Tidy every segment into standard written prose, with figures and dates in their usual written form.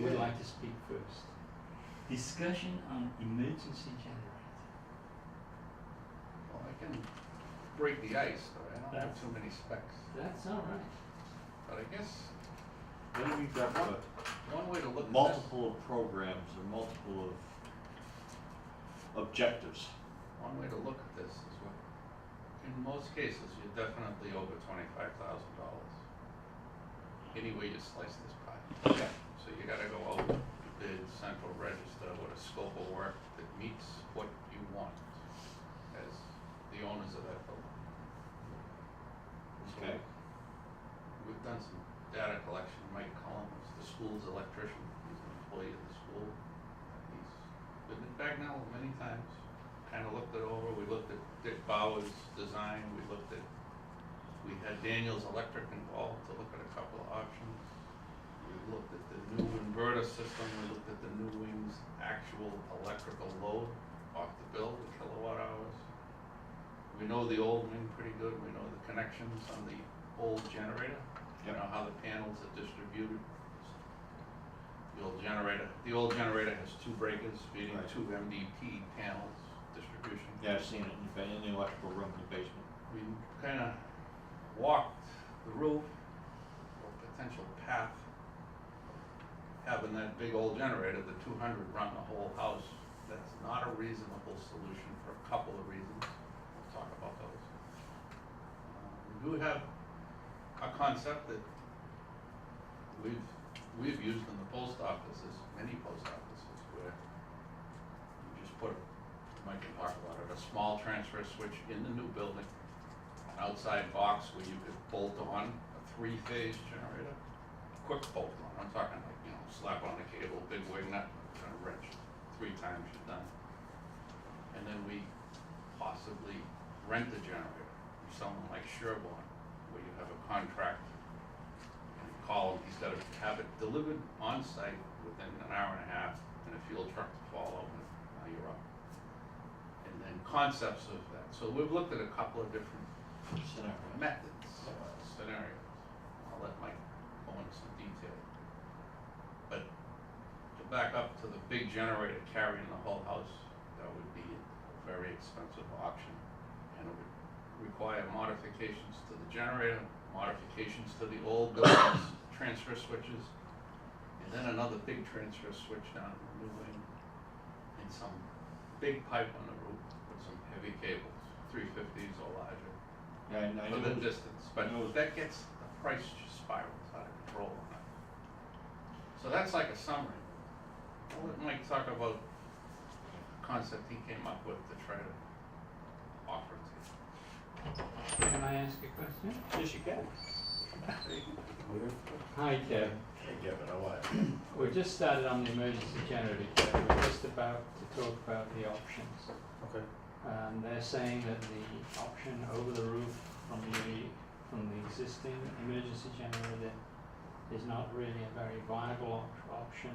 would like to speak first. Discussion on emergency generator. Well, I can break the ice, but I don't have too many specs. That's all right. But I guess Then we've got one way to look at this, multiple of programs or multiple of objectives. one way to look at this is what, in most cases, you're definitely over $25,000. Any way you slice this pie. Okay. So you gotta go out, bid, central register with a scope of work that meets what you want as the owners of that building. Okay. We've done some data collection. Mike Cullen is the school's electrician. He's an employee of the school. He's been in Bagnell many times. Kind of looked it over. We looked at Dick Bauer's design. We had Daniel's Electric involved to look at a couple of options. We looked at the new inverter system. We looked at the new wing's actual electrical load off the bill, the kilowatt hours. We know the old wing pretty good. We know the connections on the old generator. You know how the panels are distributed. The old generator has two breakers feeding Right. two MDP panels distribution. Yeah, I've seen it in the electrical room in the basement. We kind of walked the roof, or potential path, having that big old generator, the 200, run the whole house. That's not a reasonable solution for a couple of reasons. We'll talk about those. We do have a concept that we've used in the post offices, many post offices, where you just put, Mike can talk about it, a small transfer switch in the new building, an outside box where you could bolt on a 3-phase generator, quick bolt on. I'm talking like, slap on a cable, big wing nut, and a wrench. 3 times you're done. And then we possibly rent the generator from someone like Sherborne, where you have a contract and you call him, he's got to have it delivered on site within an hour and a half, and a fuel truck to follow, and now you're up. And then concepts of that. So we've looked at a couple of different methods, scenarios. I'll let Mike go into some detail. But to back up to the big generator carrying the whole house, that would be a very expensive option, and it would require modifications to the generator, modifications to the old building's transfer switches, and then another big transfer switch down in the new wing, and some big pipe on the roof with some heavy cables, 350s or larger, Yeah, I for know the distance. But that gets, the price just spirals out of control on that. So that's like a summary. I'll let Mike talk about the concept he came up with to try to offer it to you. Can I ask a question? Yes, you can. Hi, Kev. Hey, Kevin, how are We just started on the emergency generator, Kev. We're just about to talk about the options. Okay. They're saying that the option over the roof from the existing emergency generator is not really a very viable option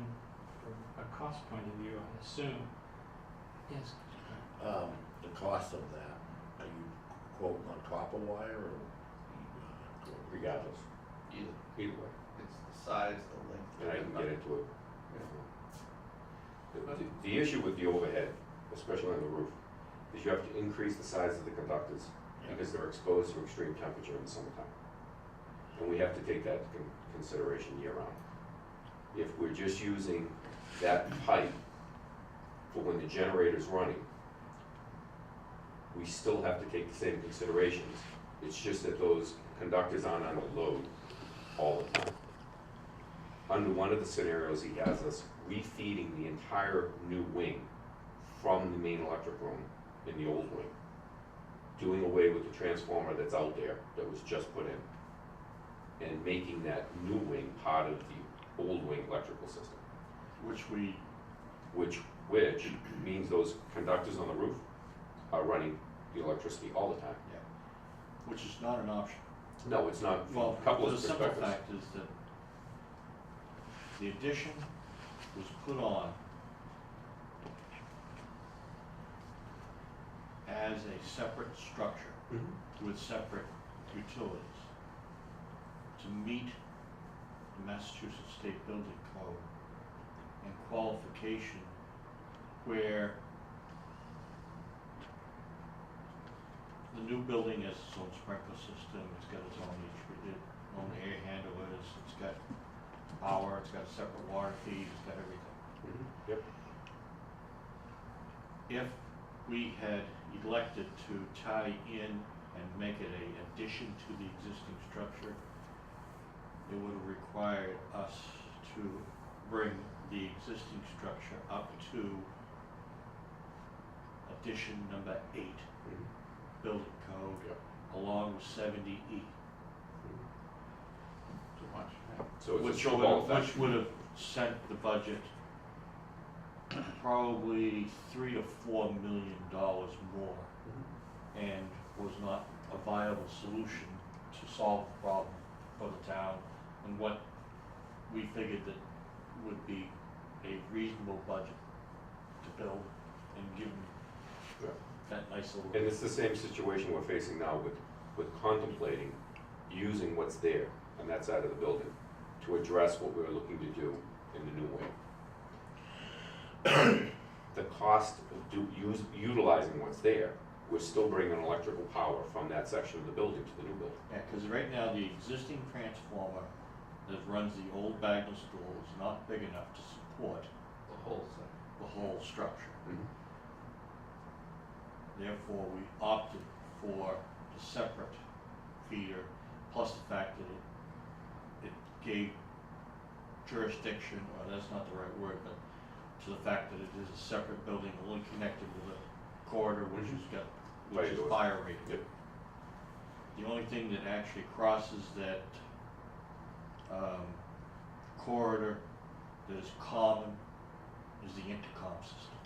from a cost point of view, I assume. Yes. The cost of that, are you quoting on copper wire or Regardless, either way, It's the size, the length. and I can get into it. The issue with the overhead, especially on the roof, is you have to increase the size of the conductors because they're exposed to extreme temperature in the summertime. And we have to take that into consideration year round. If we're just using that pipe for when the generator's running, we still have to take the same considerations. It's just that those conductors aren't on a load all the time. Under one of the scenarios, he has us refeeding the entire new wing from the main electric room in the old wing, doing away with the transformer that's out there that was just put in, and making that new wing part of the old wing electrical system. Which means those conductors on the roof are running the electricity all the time. Yeah. Which is not an option. No, it's not. Well, A couple of the simple perspectives. fact is that the addition was put on as a separate structure with separate utilities to meet the Massachusetts State Building Code and qualification where the new building has its own sprinkler system, it's got its own air handlers, it's got power, it's got a separate water feed, it's got everything. Yep. If we had elected to tie in and make it an addition to the existing structure, it would have required us to bring the existing structure up to addition number 8, building code, Yep. along with 70E. Too much, yeah. So it's a Which snowball would, effect. which would have sent the budget probably $3 to $4 million more, and was not a viable solution to solve the problem for the town, and what we figured that would be a reasonable budget to build and give them Yeah. that nice little. And it's the same situation we're facing now with contemplating using what's there on that side of the building to address what we're looking to do in the new wing. The cost of utilizing what's there, we're still bringing electrical power from that section of the building to the new building. Yeah, because right now, the existing transformer that runs the old Bagnell school is not big enough to support The whole thing. the whole structure. Therefore, we opted for the separate feeder, plus the fact that it gave jurisdiction, or that's not the right word, but to the fact that it is a separate building only connected with a corridor which is Fire doors. fire rated. Yep. The only thing that actually crosses that corridor that is common is the intercom system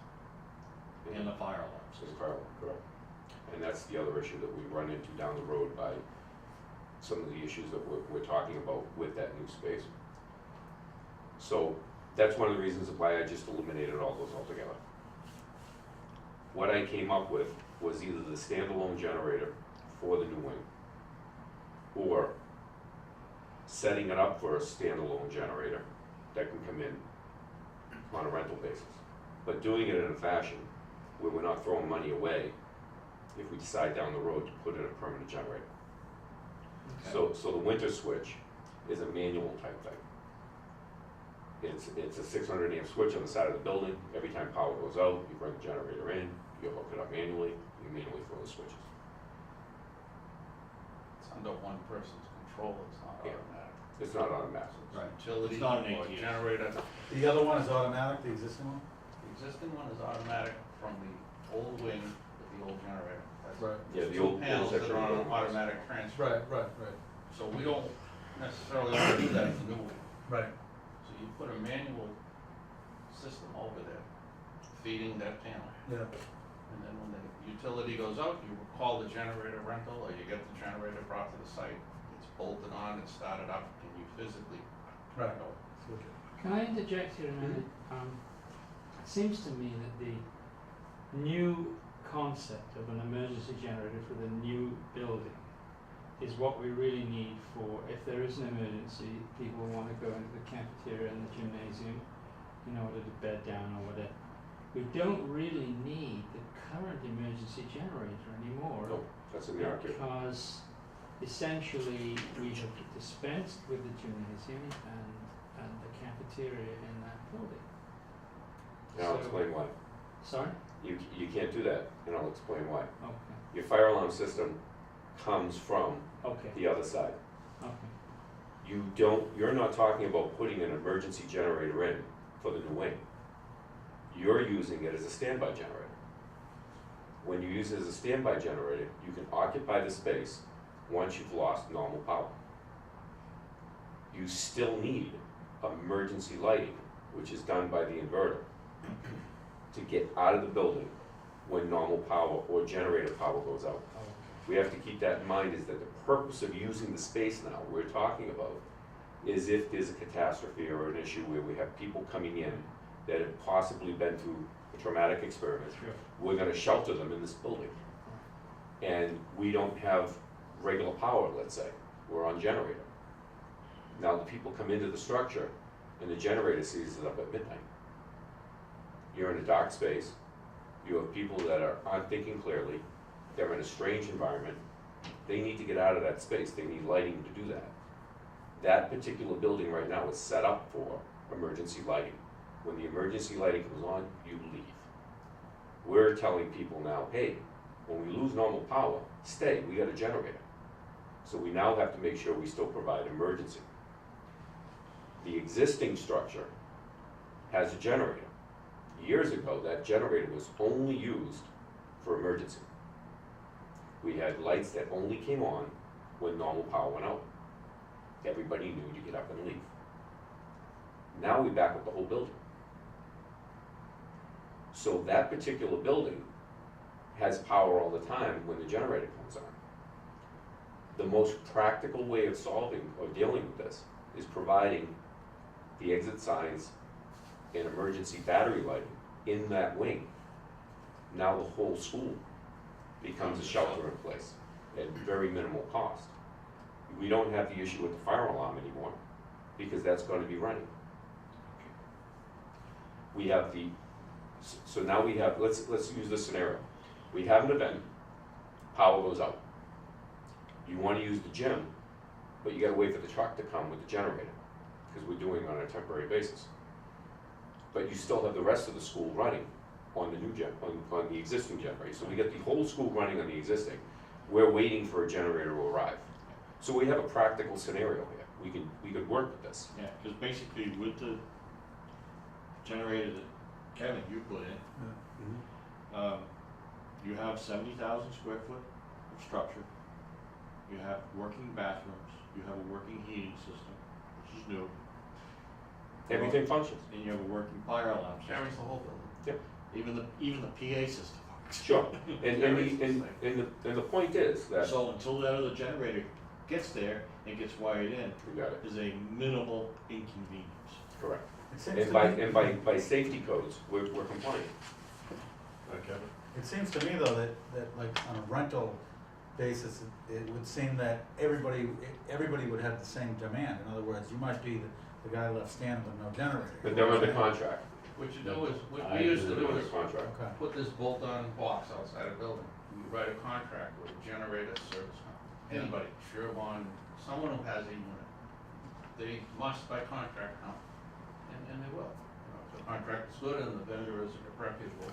and the fire alarm So system. correct. And that's the other issue that we run into down the road by some of the issues that we're talking about with that new space. So that's one of the reasons why I just eliminated all those altogether. What I came up with was either the standalone generator for the new wing, or setting it up for a standalone generator that can come in on a rental basis. But doing it in a fashion where we're not throwing money away if we decide down the road to put in a permanent generator. Okay. So the winter switch is a manual type thing. It's a 600 amp switch on the side of the building. Every time power goes out, you bring the generator in, you hook it up manually, you manually throw the switches. It's under one person's control, it's not Yeah. automatic. It's not automatic. So Right. it's utility It's not an or ATS. generator. The other one is automatic, the existing one? The existing one is automatic from the old wing with the old generator. That's Yeah, the two old panels that section are on of an the- automatic transfer. Right. So we don't necessarily want to do that in the new wing. Right. So you put a manual system over there, feeding that panel. Yeah. And then when the utility goes out, you call the generator rental, or you get the generator brought to the site. It's bolted on, it's started up, and you physically Right. go. Can I interject here a minute? It seems to me that the new concept of an emergency generator for the new building is what we really need for, if there is an emergency, people want to go into the cafeteria and the gymnasium in order to bed down or whatever. We don't really need the current emergency generator anymore. No, that's in the arcade. Because essentially we have dispensed with the gymnasium and the cafeteria in that building. And I'll So- explain why. Sorry? You can't do that, and I'll explain why. Okay, Your fire alarm system comes from okay, the other side. okay. You're not talking about putting an emergency generator in for the new wing. You're using it as a standby generator. When you use it as a standby generator, you can occupy the space once you've lost normal power. You still need emergency lighting, which is done by the inverter, to get out of the building when normal power or generator power goes out. We have to keep that in mind, is that the purpose of using the space now we're talking about is if there's a catastrophe or an issue where we have people coming in that have possibly been through a traumatic experience, Sure. we're gonna shelter them in this building. And we don't have regular power, let's say, we're on generator. Now the people come into the structure and the generator seizes up at midnight. you're in a dark space, you have people that aren't thinking clearly, they're in a strange environment, they need to get out of that space, they need lighting to do that. That particular building right now is set up for emergency lighting. When the emergency lighting comes on, you leave. We're telling people now, hey, when we lose normal power, stay, we got a generator. So we now have to make sure we still provide emergency. The existing structure has a generator. Years ago, that generator was only used for emergency. We had lights that only came on when normal power went out. Everybody knew to get up and leave. Now we back up the whole building. So that particular building has power all the time when the generator comes on. The most practical way of solving or dealing with this is providing the exit signs and emergency battery lighting in that wing. Now the whole school becomes a shelter in place at very minimal cost. We don't have the issue with the fire alarm anymore because that's going to be running. We have the, so now we have, let's use this scenario. We have an event, power goes out. You want to use the gym, but you got to wait for the truck to come with the generator because we're doing it on a temporary basis. But you still have the rest of the school running on the new on the existing generator. So we get the whole school running on the existing. We're waiting for a generator to arrive. So we have a practical scenario here. We could work with this. Yeah, because basically with the generator that Kevin, you put in, you have 70,000 square foot of structure. You have working bathrooms. You have a working heating system, which is new. Everything functions. And you have a working fire alarm system. Carries the whole building. Yep. Even the PA system works. Sure. And the point is that So until that other generator gets there and gets wired in, we got it. is a minimal inconvenience. Correct. It seems And to me, by safety codes, we're compliant. Okay. it seems to me though that like on a rental basis, it would seem that everybody would have the same demand. In other words, you might be the guy left standing with no generator. But they're under contract. What you do is, what I we used to They're do under is contract. Okay. put this bolt-on box outside a building. You write a contract with a generator service company. Anybody, Sherwin, someone who has a unit, they must by contract come, and they will. You know, if the contract is good and the vendor is reputable,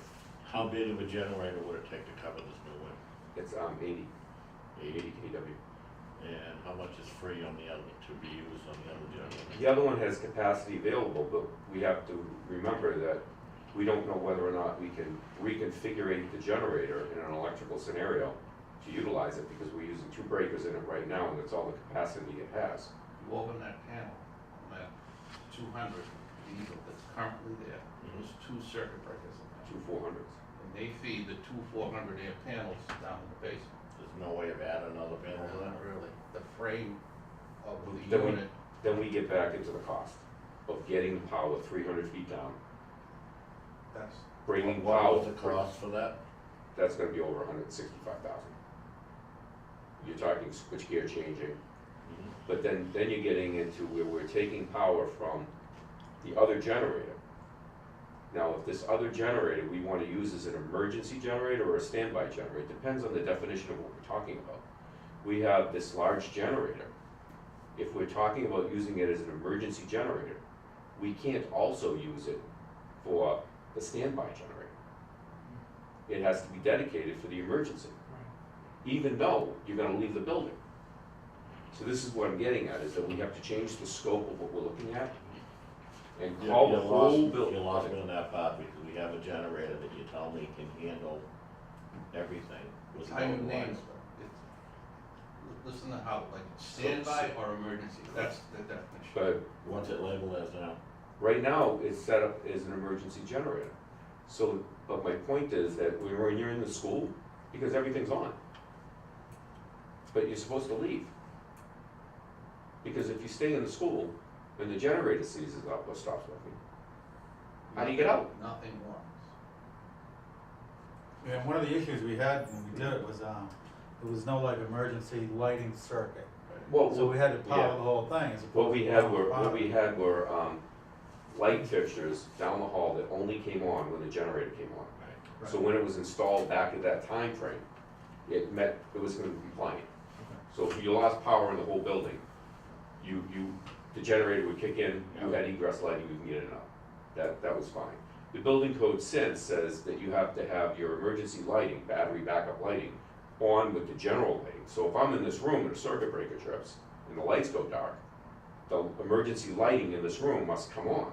How big of a generator would it take to cover this new one? It's 80 kW. And how much is free on the other, to be used on the other generator? The other one has capacity available, but we have to remember that we don't know whether or not we can reconfigure the generator in an electrical scenario to utilize it because we're using 2 breakers in it right now and that's all the capacity it has. you open that panel on that 200 diesel that's currently there, there's 2 circuit breakers in there. 2 400s. And they feed the 2 400 amp panels down in the basement. There's no way of adding another panel to that? Not really. The frame of the Then we- unit, Then we get back into the cost of getting the power 300 feet down, that's, bringing What power. was the cost for that? That's gonna be over 165,000. You're talking switchgear changing, but then you're getting into where we're taking power from the other generator. Now, if this other generator we wanna use as an emergency generator or a standby generator, it depends on the definition of what we're talking about. We have this large generator. If we're talking about using it as an emergency generator, we can't also use it for the standby generator. It has to be dedicated for the emergency, even though you're gonna leave the building. So this is what I'm getting at, is that we have to change the scope of what we're looking at and call the whole building. You lost me on that part because we have a generator that you tell me can handle everything. it's with how you no name lines. it. Listen to how, like, standby or emergency, that's the definition. But What's it labeled as now? right now, it's set up as an emergency generator. So, but my point is that when you're in the school, because everything's on, but you're supposed to leave. Because if you stay in the school, and the generator seizes up or stops working, how do you get out? Nothing works. Yeah, one of the issues we had when we did it was, there was no like emergency lighting circuit. Well, So we had to power yeah. the whole thing as opposed to. What we had were light fixtures down the hall that only came on when the generator came on. Right. So when it was installed back at that time frame, it was gonna be compliant. So if you lost power in the whole building, the generator would kick in, you had egress lighting, you can get in and out. That was fine. The building code since says that you have to have your emergency lighting, battery backup lighting, on with the general lighting. So if I'm in this room and a circuit breaker trips and the lights go dark, the emergency lighting in this room must come on.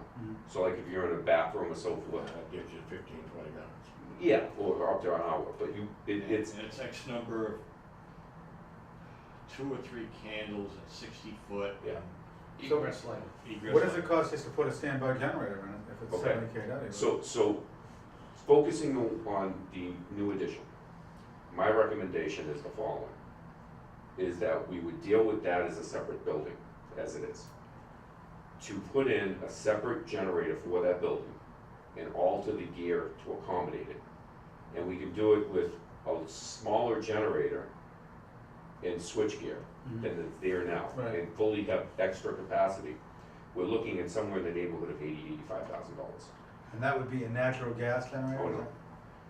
So like if you're in a bathroom or so forth. That gives you 15, 20 minutes. Yeah, or up to an hour, but it's, And it's X number of 2 or 3 candles at 60 foot. yeah. Egress lighting. Egress What does it light. cost just to put a standby generator in it if it's Okay. 70 kW? So focusing on the new addition, my recommendation is the following, is that we would deal with that as a separate building, as it is. To put in a separate generator for that building and alter the gear to accommodate it. And we can do it with a smaller generator and switch gear than is there now. Right. And fully have extra capacity. We're looking at somewhere in the neighborhood of $85,000. And that would be a natural gas generator? Oh, no.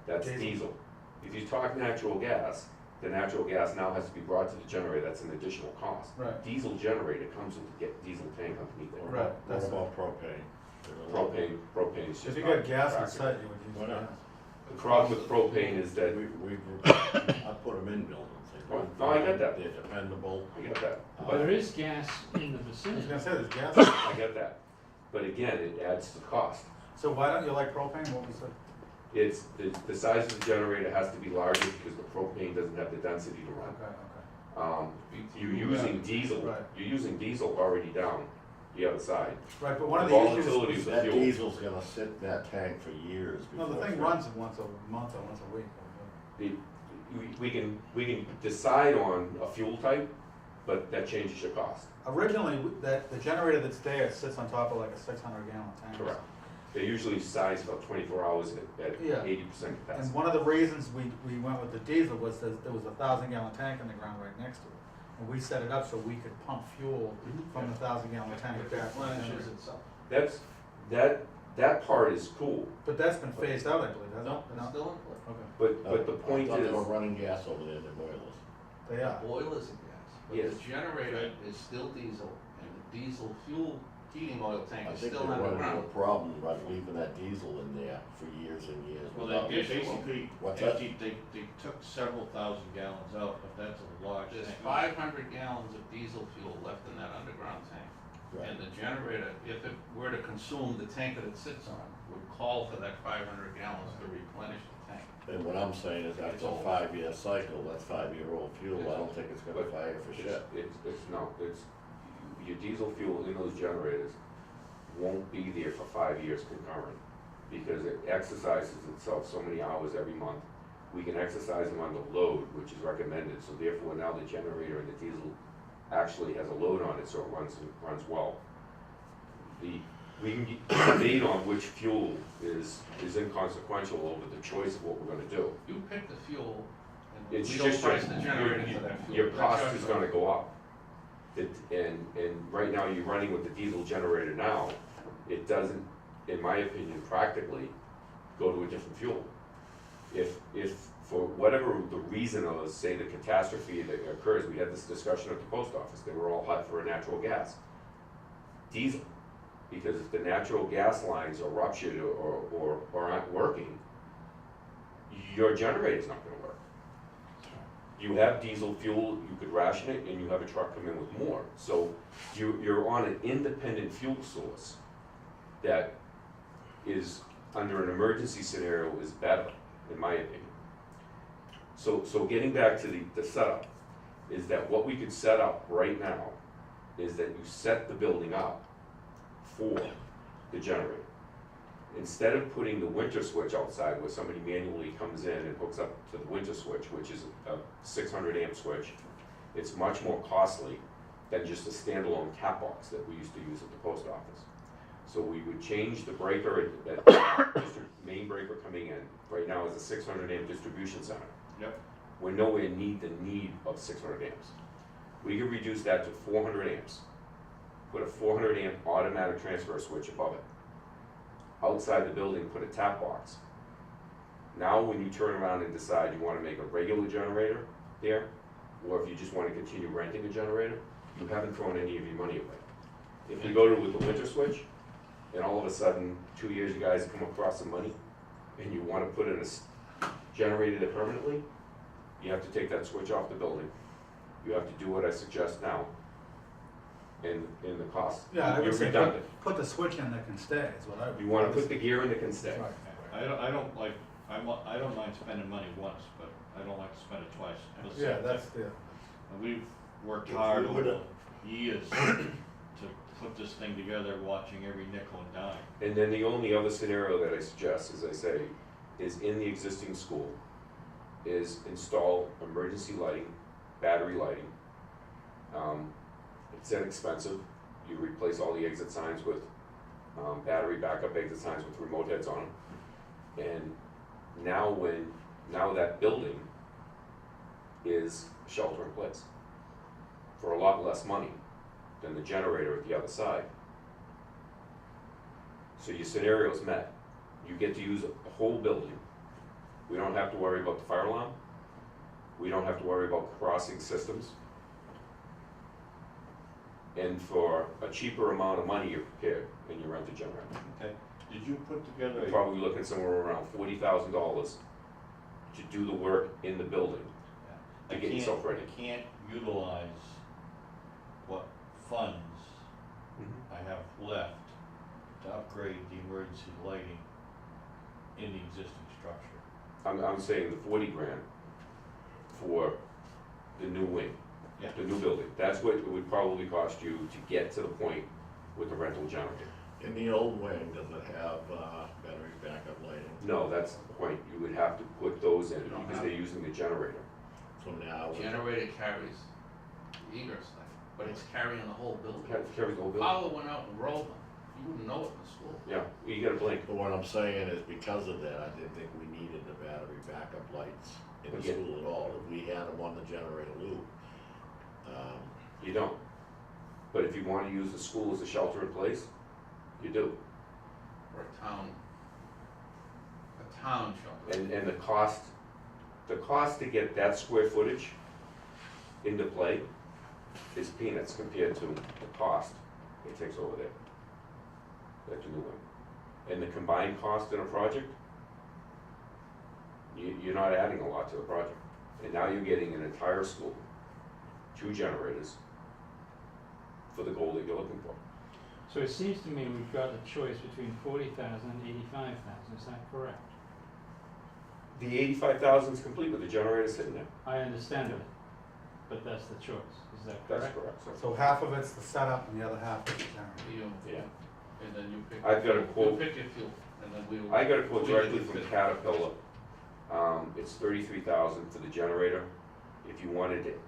That's Diesel. diesel. If you talk natural gas, the natural gas now has to be brought to the generator, that's an additional cost. Right. Diesel generator comes with the diesel tank underneath it. Right. What That's about propane? Propane is just If you not got gas on practical. site, you would use Why not? gas. The problem with propane is that, I put them in buildings. They're Oh, no, I get that. They're dependable. I get that, But there but is gas in the I was vicinity. gonna say, there's gas. I get that. But again, it adds to the cost. So why don't you like propane? What was it? It's, the size of the generator has to be larger because the propane doesn't have the density to run. Okay. You're using diesel, Right. you're using diesel already down the other side. Right, but one of The the issues, volatility of the That fuel. diesel's gonna sit in that tank for years no, before. the thing it's runs once a month or once a week. We can decide on a fuel type, but that changes your cost. Originally, the generator that's there sits on top of like a 600-gallon tank. Correct. They're usually sized about 24 hours at Yeah. 80% And capacity. one of the reasons we went with the diesel was that there was a 1,000-gallon tank in the ground right next to it. And we set it up so we could pump fuel from the 1,000-gallon tank It back to the replenishes generator. itself. That part is cool, But that's been phased out, I believe, hasn't No, it? it's still in play. Okay, but the I point thought they is, were running gas over there in the boilers. they are. Boilers and gas, but Yes. the generator is still diesel, and the diesel fuel heating oil tank I is think still they're running into underground. a problem by leaving that diesel in there for years and years. Well, without- they basically, What's that? they took several thousand gallons out, but that's a large There's tank. 500 gallons of diesel fuel left in that underground tank. Right. And the generator, if it were to consume the tank that it sits on, would call for that 500 gallons to replenish the tank. And what I'm saying is that's It's a old. 5-year cycle, that's 5-year-old fuel, I don't think it's gonna But fire for shit. it's, your diesel fuel in those generators won't be there for 5 years concurrent, because it exercises itself so many hours every month. We can exercise them on the load, which is recommended, so therefore now the generator and the diesel actually has a load on it, so it runs well. We can debate on which fuel is inconsequential over the choice of what we're gonna do. You pick the fuel, and It's we don't just price the generator to that fuel. your That's cost your is choice. gonna go up. And right now, you're running with the diesel generator now, it doesn't, in my opinion, practically go to a different fuel. If for whatever the reason of, say, the catastrophe that occurs, we had this discussion at the post office, they were all hot for a natural gas. Diesel, because if the natural gas lines are ruptured or aren't working, your generator's not gonna work. You have diesel fuel, you could ration it, and you have a truck come in with more. So you're on an independent fuel source that is, under an emergency scenario, is better, in my opinion. So getting back to the setup, is that what we could set up right now is that you set the building up for the generator. Instead of putting the winter switch outside where somebody manually comes in and hooks up to the winter switch, which is a 600 amp switch, it's much more costly than just a standalone cap box that we used to use at the post office. So we would change the breaker, that main breaker coming in, right now is a 600 amp distribution center. Yep. We're nowhere near the need of 600 amps. We could reduce that to 400 amps. Put a 400 amp automatic transfer switch above it. outside the building, put a tap box. Now, when you turn around and decide you wanna make a regular generator there, or if you just wanna continue renting a generator, you haven't thrown any of your money away. If we go to with the winter switch, and all of a sudden, 2 years you guys come across some money, and you wanna put in generator there permanently, you have to take that switch off the building. You have to do what I suggest now, in the cost. Yeah, I You're would say redundant. put the switch in that can stay, is what I would. You wanna put the gear in that can stay. Right. I don't like, I don't mind spending money once, but I don't like to spend it twice. Let's Yeah, say- that's the, And we've worked If we hard would've- over years to put this thing together, watching every nickel and dime. And then the only other scenario that I suggest, as I say, is in the existing school, is install emergency lighting, battery lighting. It's inexpensive, you replace all the exit signs with, battery backup exit signs with remote heads on them. And now that building is shelter in place for a lot less money than the generator at the other side. So your scenario's met. You get to use the whole building. We don't have to worry about the fire alarm. We don't have to worry about crossing systems. And for a cheaper amount of money, you're prepared and you rent a generator. Okay. Did you put together You're a, probably looking somewhere around $40,000 to do the work in the building. to get yourself ready. I can't utilize what funds I have left to upgrade the emergency lighting in the existing structure. I'm saying the 40 grand for the new wing, Yeah. the new building. That's what it would probably cost you to get to the point with the rental generator. In the old wing, does it have battery backup lighting? No, that's the point. You would have to put those in You don't because have they're using the generator. So now, Generator carries the egress thing, but it's carrying the whole building. Carries the whole building. Power went out and rolled them. You wouldn't know it in the school. Yeah, you gotta blink. but what I'm saying is because of that, I didn't think we needed the battery backup lights in the Okay. school at all. If we had them on the generator loop, You don't. But if you wanna use the school as a shelter in place, you do. For a town shelter. And the cost to get that square footage into play is peanuts compared to the cost it takes over there. That's a new one. And the combined cost in a project, you're not adding a lot to the project. And now you're getting an entire school, 2 generators, for the goal that you're looking for. So it seems to me we've got a choice between 40,000 and 85,000, is that correct? The 85,000 is complete with the generator sitting there. I understand it, but that's the choice, is that That's correct? correct. So half of it's the setup and the other half is the generator. You, Yeah. and then you pick. I've got a You quote. pick your fuel, and then we will. I got a quote we directly did from it. Caterpillar. It's 33,000 for the generator. If you wanted it,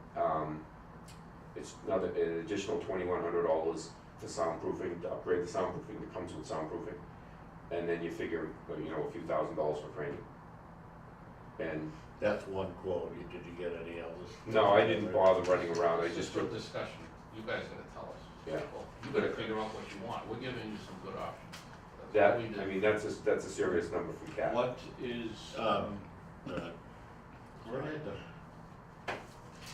it's an additional $2,100 for soundproofing, to upgrade the soundproofing that comes with soundproofing. And then you figure, a few $1,000s for framing. And, that's one quote. Did you get any others? no, I didn't bother running around, I It's just just took, for discussion. You guys gotta tell us. Yeah. Well, you gotta figure out what you want. We're giving you some good options. That's that, what we did. I mean, that's a serious number from Cat. What is, Where are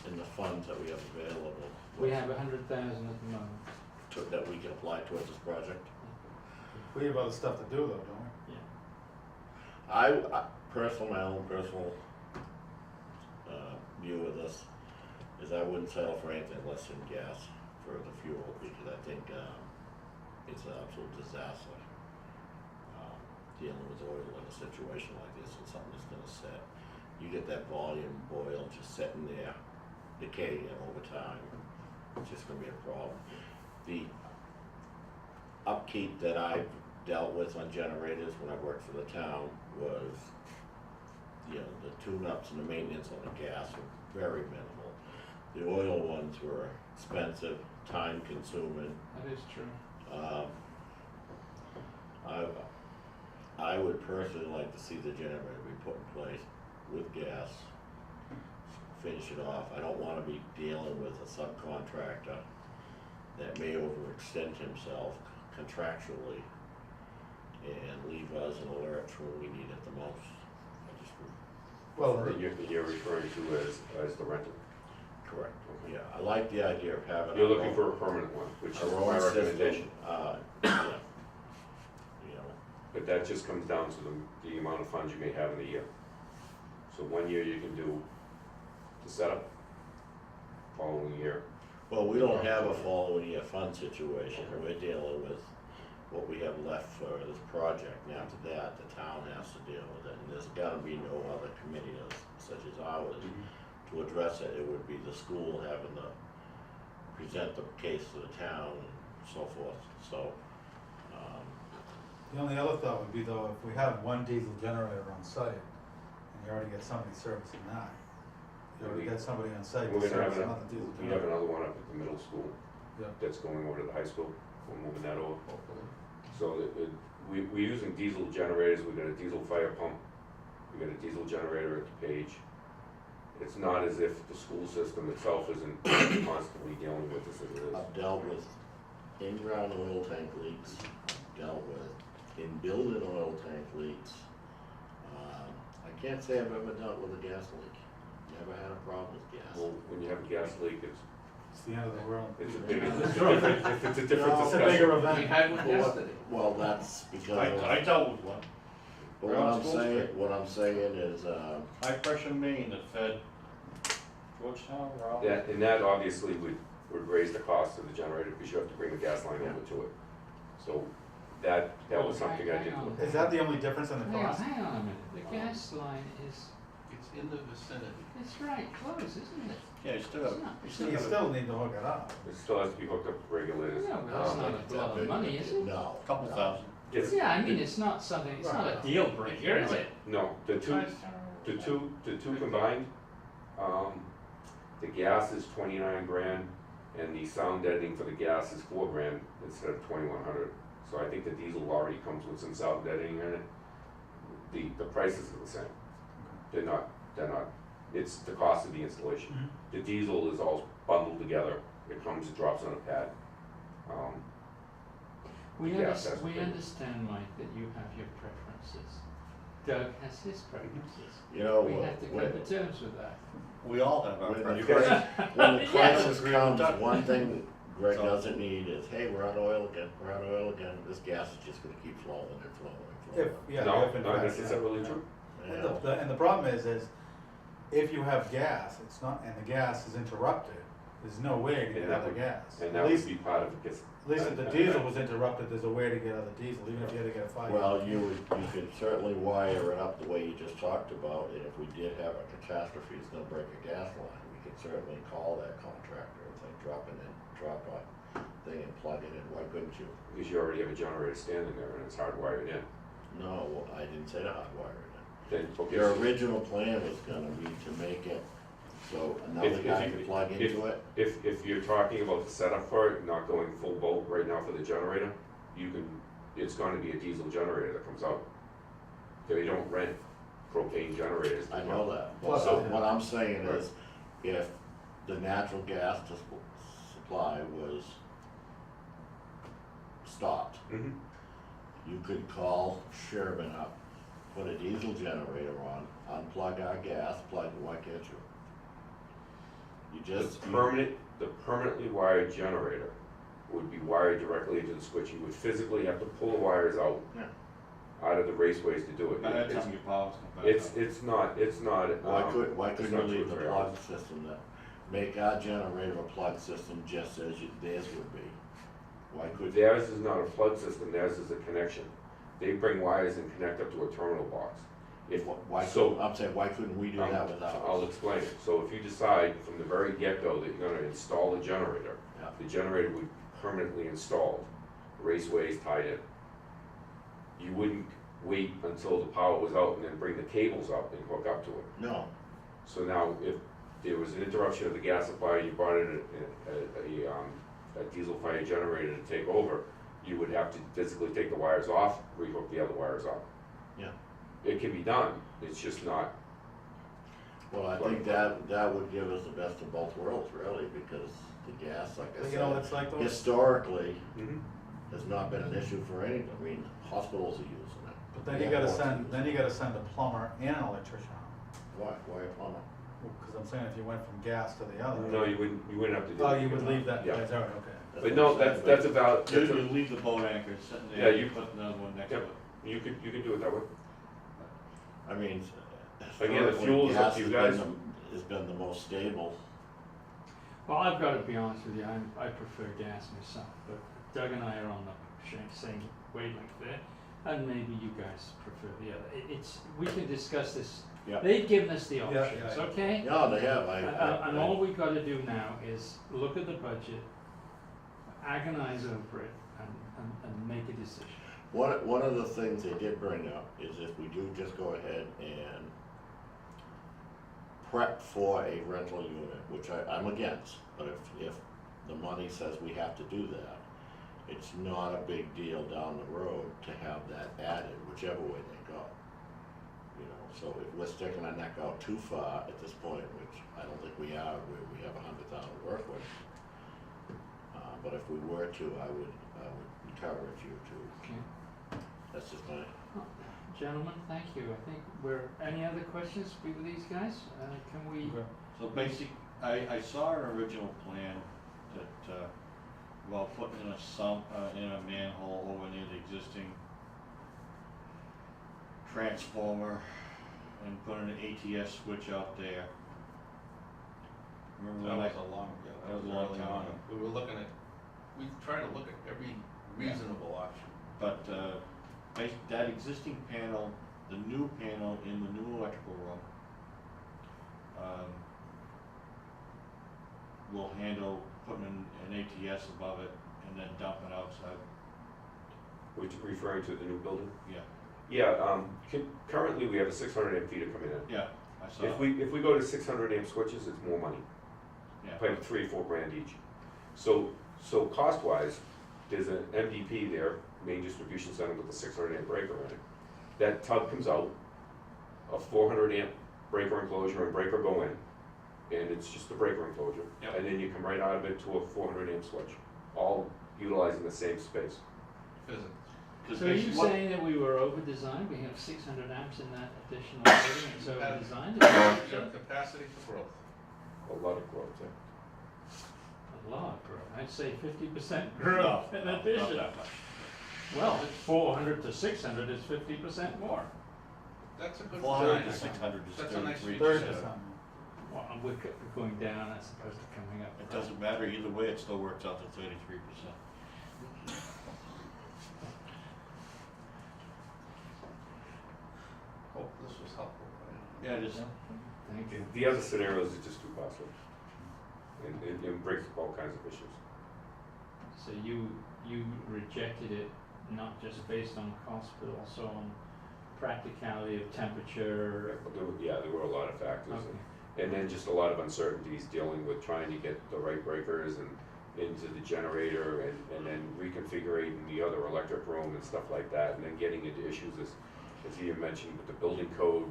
in the funds that we have available? We have 100,000 at the moment. That we can apply towards this project? We have other stuff to do though, don't we? Yeah. I personal, my own personal view of this is I wouldn't settle for anything less than gas for the fuel because I think it's an absolute disaster dealing with oil in a situation like this and something that's gonna set. You get that volume of oil just sitting there, decaying over time. It's just gonna be a problem. The upkeep that I've dealt with on generators when I worked for the town was, the tune-ups and the maintenance on the gas were very minimal. The oil ones were expensive, time-consuming. That is true. I would personally like to see the generator be put in place with gas, finish it off. I don't wanna be dealing with a subcontractor that may overextend himself contractually and leave us an alert for when we need it the most. I just, Well, That you're referring to as the rental. correct, yeah, I like the idea of having. You're our looking own- for a permanent one, which is Our my own system, recommendation. yeah. You know, But that just comes down to the amount of funds you may have in a year. So 1 year you can do the setup, following year. well, we don't have a following year fund situation, we're dealing with what we have left for this project. And after that, the town has to deal with it, and there's gotta be no other committee such as ours to address it. It would be the school having to present the case to the town and so forth, so, the only other thought would be though, if we have one diesel generator on site, and you already get somebody servicing that, you already got somebody on site We're to gonna have service another diesel we have generator. another one up at the middle school Yeah. that's going over to the high school. We're moving that over. So we're using diesel generators. We've got a diesel fire pump. We've got a diesel generator at the Page. It's not as if the school system itself isn't constantly dealing with this as it is. I've dealt with in-ground oil tank leaks, dealt with in-building oil tank leaks. I can't say I've ever dealt with a gas leak, never had a problem with gas. Well, when you have a gas leak, It's the end of the world. it's a big, Yeah. it's a different, it's a different No, It's a discussion. bigger We event. had one Well, yesterday. Well, that's because, I dealt with one, but right what on I'm School saying, Street. what I'm saying is, high pressure main that fed Georgetown, Raleigh. That obviously would raise the cost of the generator because you have to bring the gas line over to it. So that was something I did Hang on. look Is that the only difference in the Hang on, cost? hang on a minute, the gas line is, It's in the vicinity. it's right close, isn't it? Yeah, you still It's got, not. you So still you got still need to hook it up. It still has to be hooked up to regulators. Yeah, but that's Um, not a lot of money, is it? no. a couple thousand. it's- Yeah, I mean, it's not something, it's not a deal breaker, is it? No, the two combined, the gas is 29 grand and the sound editing for the gas is 4 grand instead of 2,100. So I think the diesel already comes with some sound editing in it. The prices are the same. They're not, it's the cost of the installation. Mhm. The diesel is all bundled together. It comes, it drops on a pad. We Yes, that's the thing. understand, Mike, that you have your preferences. Doug has his preferences. You know, We have to come when, to terms with that. We all have our when the preferences. crisis, when the Yeah. crisis Agree with comes, Doug. one thing Greg So- doesn't need is, hey, we're out of oil again, this gas is just gonna keep flowing and flowing and flowing. If, yeah, No, if in not fact, yeah. necessarily true. You And know? and the problem is if you have gas, it's not, and the gas is interrupted, there's no way to And get that other would- gas. And At that would least, be part of it. Gets- at least if the diesel was interrupted, there's a way to get other diesel, even if you had to get a fire. Well, you could certainly wire it up the way you just talked about, and if we did have a catastrophe, it's gonna break a gas line, we could certainly call that contractor and say, drop a thing and plug it in, why couldn't you? Because you already have a generator standing there and it's hardwired in. No, well, I didn't say to hotwire it Then, in. okay, Your so original plan was gonna be to make it so another If- if guy you- could plug if- into it. if you're talking about the setup for it, not going full bolt right now for the generator, it's gonna be a diesel generator that comes out. They don't rent propane generators. I know that, but Plus, what I'm saying is, if the natural gas supply was stopped, Mhm. you could call Sherman up, put a diesel generator on, unplug our gas, plug, why can't you? You just. The permanently wired generator would be wired directly into the switch. You would physically have to pull the wires out Yeah. out of the raceways to do it. By that It's- time your power's come back It's, up. it's not, Why it's couldn't you not leave the 2 or 3 plug hours. system that, make our generator a plug system just as theirs would be? Why couldn't? Theirs is not a plug system, theirs is a connection. They bring wires and connect up to a terminal box. If, Why so- couldn't, I'm saying, why couldn't we do that with I'll ours? explain it. So if you decide from the very get-go that you're gonna install a generator, Yeah. the generator would be permanently installed, raceways tied in. You wouldn't wait until the power was out and then bring the cables up and hook up to it. No, So now, if there was an interruption of the gas supply, you brought in a diesel fire generator to take over, you would have to physically take the wires off, rehook the other wires up. yeah. It can be done, it's just not, Well, I think that would give us the best of both worlds, really, because the gas, like I But you know, said, it's like those, historically, has not been an issue for any, I mean, hospitals are using it. But then you gotta send a plumber and an electrician out. Why a plumber? Because I'm saying if you went from gas to the other. No, you wouldn't have to do Oh, it. you would leave that, Yeah. that's all right, okay. But no, that's about, You leave the boat anchor sitting Yeah, there, you- you put another one next to Yep. it. you could do it that way. I mean, Again, the historically, fuel's up gas to you has been guys. Has been the most stable. Well, I've got to be honest with you, I prefer gas myself, but Doug and I are on the same wavelength there, and maybe you guys prefer the other. It's, we can discuss this. Yeah. They've given us the Yeah, options, yeah. okay? Yeah, they have, And all we've got to do now is look at the budget, agonize over it, and make a decision. One of the things they did bring up is if we do just go ahead and prep for a rental unit, which I'm against, but if the money says we have to do that, it's not a big deal down the road to have that added, whichever way they go. You know, so if we're sticking our neck out too far at this point, which I don't think we are, where we have 100,000 to work with, but if we were to, I would encourage you to. Okay. That's just my. Gentlemen, thank you. I think any other questions with these guys? Can we? Okay. So I saw an original plan that, well, putting in in a manhole over near the existing transformer and putting an ATS switch out there. Remember That when was a long, that was a long early time on. ago. We were looking at, we tried to look at every reasonable option. But that existing panel, the new panel in the new electrical room, will handle putting an ATS above it and then dumping outside. Which referring to the new building? Yeah, Yeah, currently we have a 600 amp feeder coming in. yeah, I saw. If we go to 600 amp switches, it's more money, Yeah, probably $3 or $4 grand each. So cost wise, there's an MDP there, main distribution center with a 600 amp breaker in it. That tub comes out, a 400 amp breaker enclosure and breaker go in, and it's just the breaker enclosure. Yep. And then you come right out of it to a 400 amp switch, all utilizing the same space. Physics. 'cause So are you basically what- saying that we were over-designed? We have 600 amps in that additional building, it's over-designed? You've got capacity for growth. A lot of growth there. A lot of growth. I'd say 50% No, growth in not addition. that much. Well, 400 to 600 is 50% more. That's a good 400 design. to 600 is That's a nice 33%. Third or something. Well, we're going down as opposed to coming up. It doesn't matter, either way, it still works out to 33%. Hope this was helpful. Yeah, it is. Thank you. The other scenarios are just too costly, and it brings up all kinds of issues. So you rejected it not just based on cost, but also on practicality of temperature? There were a lot of factors, Okay. and then just a lot of uncertainties dealing with trying to get the right breakers and into the generator, and then reconfiguring the other electric room and stuff like that, and then getting into issues as you mentioned with the building code,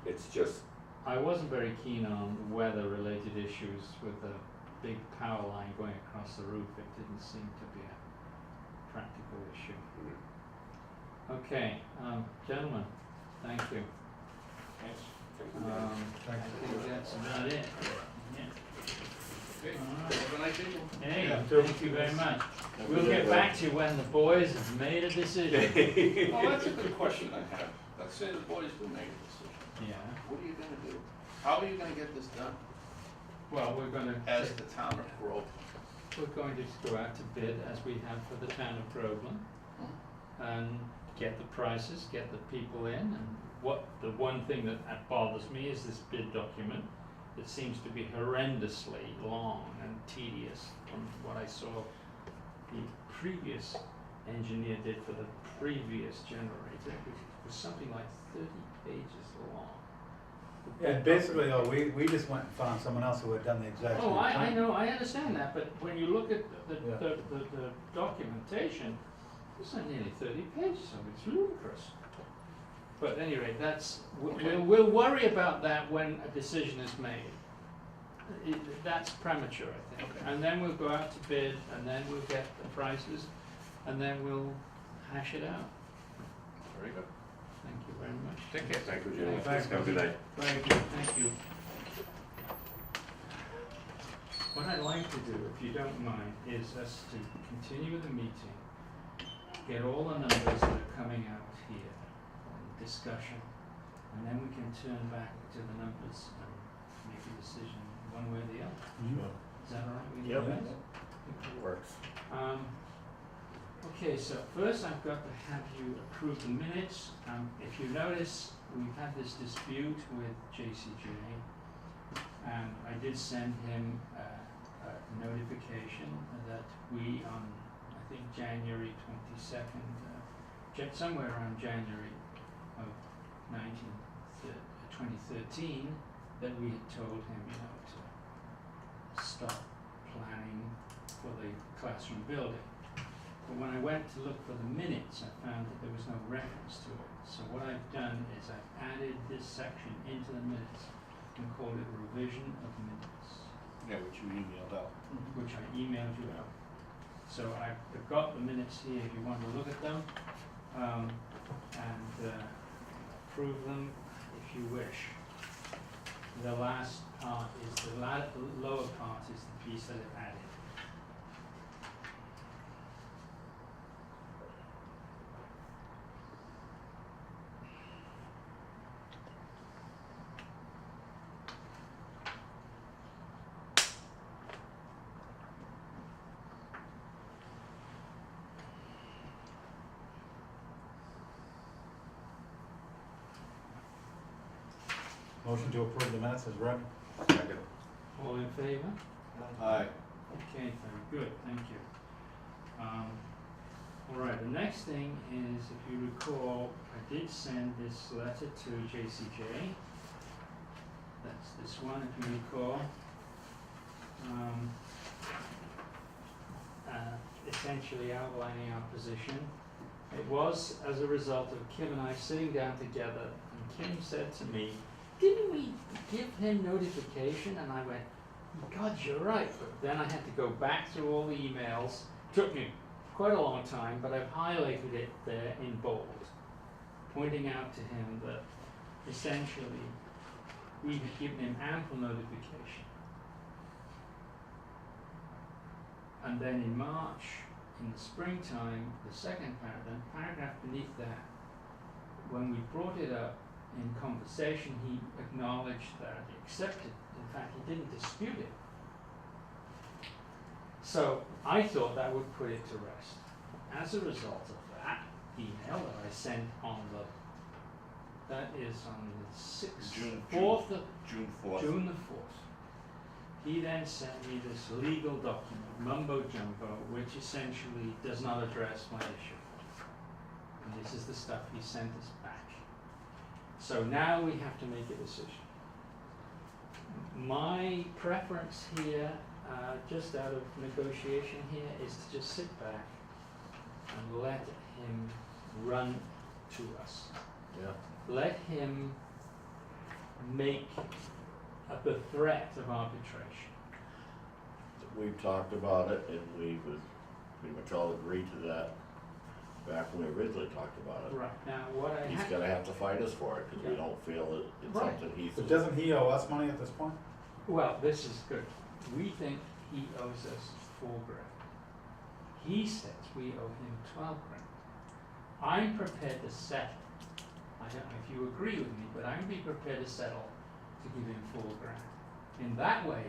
it's just, I wasn't very keen on weather-related issues with the big power line going across the roof. It didn't seem to be a practical issue. Okay, gentlemen, thank you. Thanks. I think that's about it. Okay, Alright. have a nice evening. Hey, Yeah. thank you very much. We'll get back to you when the boys have made a decision. Oh, that's a good question I have. Let's say the boys do make a decision. Yeah, What are you gonna do? How are you gonna get this done well, we're gonna, as the town of Groveland? we're going to go out to bid as we have for the town of Groveland and get the prices, get the people in, and the one thing that bothers me is this bid document. It seems to be horrendously long and tedious from what I saw the previous engineer did for the previous generator, which was something like 30 pages long. The Yeah, bid basically, document- we just went and found someone else who had done the exact same Oh, I thing. know, I understand that, but when you look at the Yeah. documentation, it's not nearly 30 pages of it, it's ludicrous. But at any rate, we'll worry about that when a decision is made. That's premature, I think. Okay. And then we'll go out to bid, and then we'll get the prices. and then we'll hash it out. Very good. Thank you very much. Take care. Thank you, gentlemen. Thanks. Have a good night. Very good, thank you. What I'd like to do, if you don't mind, is us to continue the meeting, get all the numbers that are coming out here, discussion, and then we can turn back to the numbers and make a decision one way or the other. Is that all right with you Yep. guys? Works. Okay, so first I've got to have you approve the minutes. If you notice, we've had this dispute with JCJ, and I did send him a notification that we on, I think, January 22nd, somewhere around January of 2013, that we had told him, to stop planning for the classroom building. But when I went to look for the minutes, I found that there was no reference to it. So what I've done is I've added this section into the minutes and called it revision of minutes, Yeah, which you emailed out. which I emailed you out. So I've got the minutes here if you want to look at them, and approve them if you wish. The last part is, the lower part is the piece that I've added. Motion to approve the minutes is read. Second. All in favor? Aye. Okay, very good, thank you. All right, the next thing is, if you recall, I did send this letter to JCJ. That's this one, if you recall. Essentially outlining our position. It was as a result of Kim and I sitting down together, and Kim said to me, "Didn't we give him notification?" And I went, "God, you're right." But then I had to go back through all the emails. Took me quite a long time, but I've highlighted it there in bold, pointing out to him that essentially we had given him ample notification. And then in March, in the springtime, the second paragraph beneath that, when we brought it up in conversation, he acknowledged that he accepted. In fact, he didn't dispute it. So I thought that would put it to rest. As a result of that email that I sent on that is on the 6th, June 4th of June 4th. June the 4th. He then sent me this legal document, mumbo jumbo, which essentially does not address my issue. And this is the stuff he sent us back. So now we have to make a decision. My preference here, just out of negotiation here, is to just sit back and let him run to us. Yeah. Let him make the threat of arbitration. We've talked about it, and we would pretty much all agree to that back when we originally talked about it. Right, now what I He's have, gonna have to fight us for it, cause we Yeah. don't feel that it's Right. something he's. But doesn't he owe us money at this point? well, this is good. We think he owes us $4,000. He says we owe him $12,000. I'm prepared to settle. I don't know if you agree with me, but I'm be prepared to settle to give him $4,000. In that way,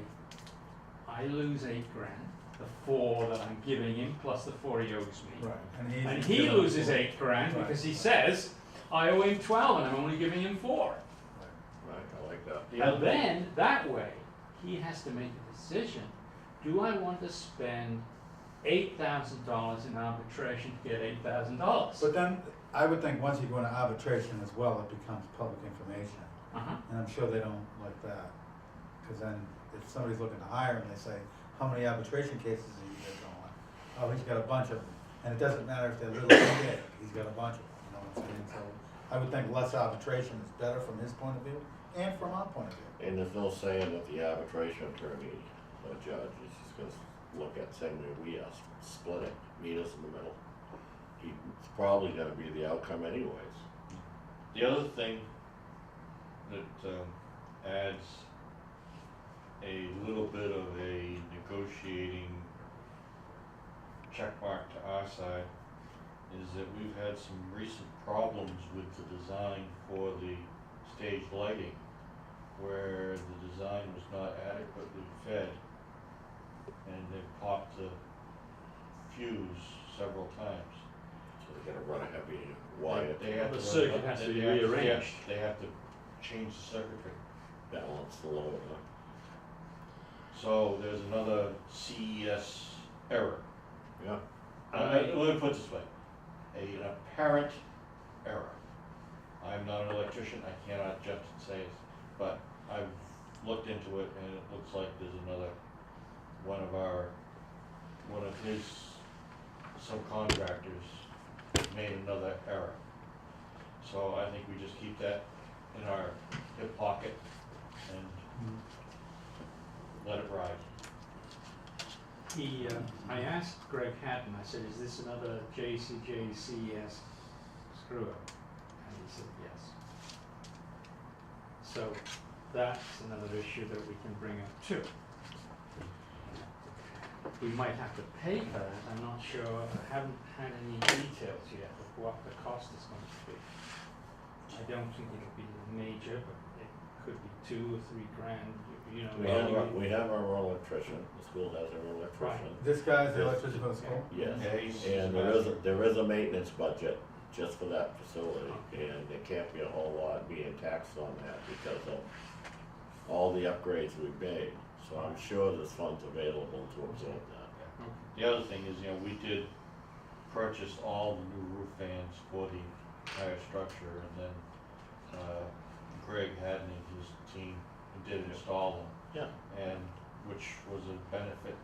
I lose $8,000, the 4 that I'm giving him plus the 4 he owes me. Right. And he loses $8,000 because he says I owe him 12 and I'm only giving him 4. Right, I like that. And then that way he has to make a decision. Do I want to spend $8,000 in arbitration to get $8,000? But then, I would think once you go into arbitration as well, it becomes public information. Uh-huh. And I'm sure they don't like that. Because then, if somebody's looking to hire him, they say, how many arbitration cases have you got going? Oh, he's got a bunch of them. And it doesn't matter if they're little or big, he's got a bunch of them, you know what I'm saying? So, I would think less arbitration is better from his point of view, and from our point of view. And there's no saying that the arbitration attorney, or judge, is just gonna look at same way we are, split it, meet us in the middle. it's probably gonna be the outcome anyways. The other thing that adds a little bit of a negotiating check mark to our side is that we've had some recent problems with the design for the stage lighting, where the design was not adequately fed, and they popped the fuse several times. So they gotta run a heavy wire They have The to circuit run- has to they be have rearranged. They have to change the circuitry. balance the load, huh? So there's another CES error. Yeah. Let me put it this way, an apparent error. I'm not an electrician, I cannot just say it, but I've looked into it and it looks like there's another, one of his subcontractors made another error. So I think we just keep that in our hip pocket and let it ride. I asked Greg Hatton, I said, is this another JCJCS screw up? And he said, yes. So that's another issue that we can bring up too. We might have to pay for that, I'm not sure, I haven't had any details yet of what the cost is going to be. I don't think it'll be major, but it could be $2 or $3 grand, you know. We have our own electrician, the school has their own electrician. This guy's the electrician for the school? Yes, Yeah, he's- and there is a maintenance budget just for that facility, and there can't be a whole lot being taxed on that because of all the upgrades we've made. So I'm sure there's funds available to absorb that. The other thing is, we did purchase all the new roof fans for the entire structure, and then Greg Hadden and his team did install them, Yeah. and which was a benefit.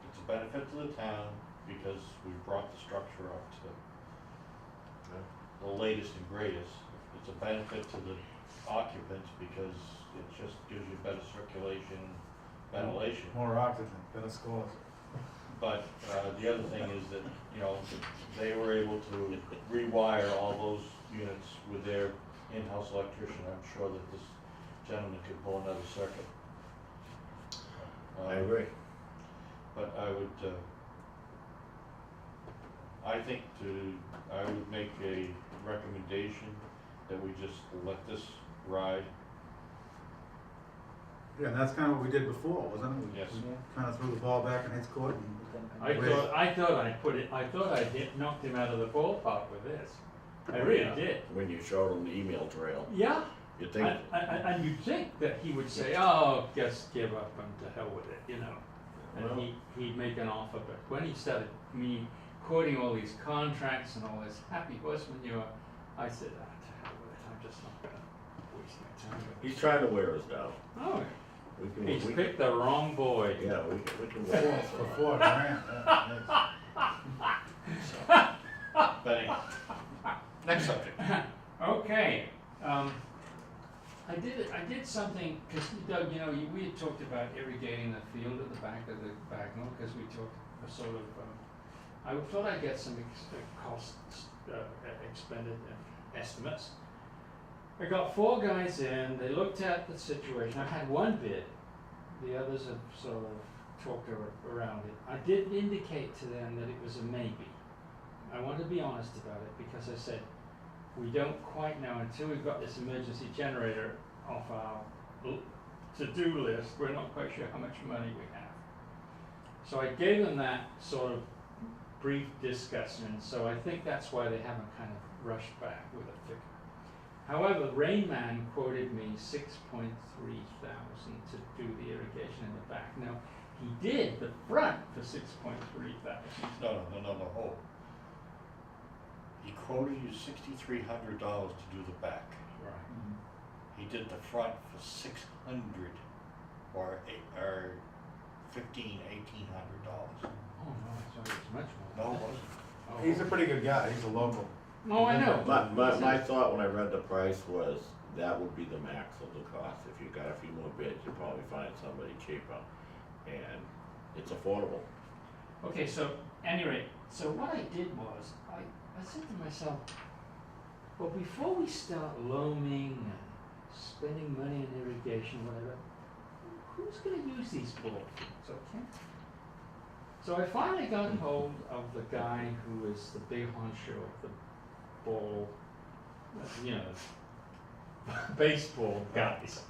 It's a benefit to the town because we brought the structure up to the latest and greatest. It's a benefit to the occupants because it just gives you better circulation, ventilation. More oxygen, better scores. But the other thing is that, they were able to rewire all those units with their in-house electrician. I'm sure that this gentleman could pull another circuit. I agree. But I would make a recommendation that we just let this ride. Yeah, and that's kind of what we did before, wasn't it? We Yes. kind of threw the ball back in his court and. I thought I knocked him out of the ballpark with this. I really did. When you showed them the email trail, Yeah, you think, and you'd think that he would say, oh, just give up and to hell with it, you know. Well- And he'd make an offer, but when he started me quoting all these contracts and all this happy horse manure, I said, to hell with it, I'm just not gonna waste my time with it. he's trying to wear us down. Oh, We can, he's we picked the wrong boy. yeah, we can wear us For down. $4 grand, yeah, But anyway, next subject. Okay, I did something, cause Doug, we had talked about irrigating the field at the back of the Bagnell, cause we talked a sort of, I thought I'd get some costs, expended estimates. I got 4 guys in, they looked at the situation, I had one bid, the others have sort of talked around it. I did indicate to them that it was a maybe. I want to be honest about it, because I said, we don't quite know until we've got this emergency generator off our to-do list, we're not quite sure how much money we have. So I gave them that sort of brief discussion, so I think that's why they haven't kind of rushed back with a figure. However, Rain Man quoted me $6.3 thousand to do the irrigation in the back. Now, he did the front for $6.3 thousand. No, hold. He quoted you $6,300 to do the back. Right. He did the front for $600 or $1,500, $1,800. Oh, no, I thought it was much more. No, it wasn't. Oh. He's a pretty good guy, he's a local. Oh, I know. My thought when I read the price was that would be the max of the cost. If you got a few more bids, you'd probably find somebody cheaper, and it's affordable. Okay, so, anyway, so what I did was, I said to myself, well, before we start loaming and spending money on irrigation, whatever, who's gonna use these ball fields, okay? So I finally got hold of the guy who is the big honcho of the ball, baseball guys.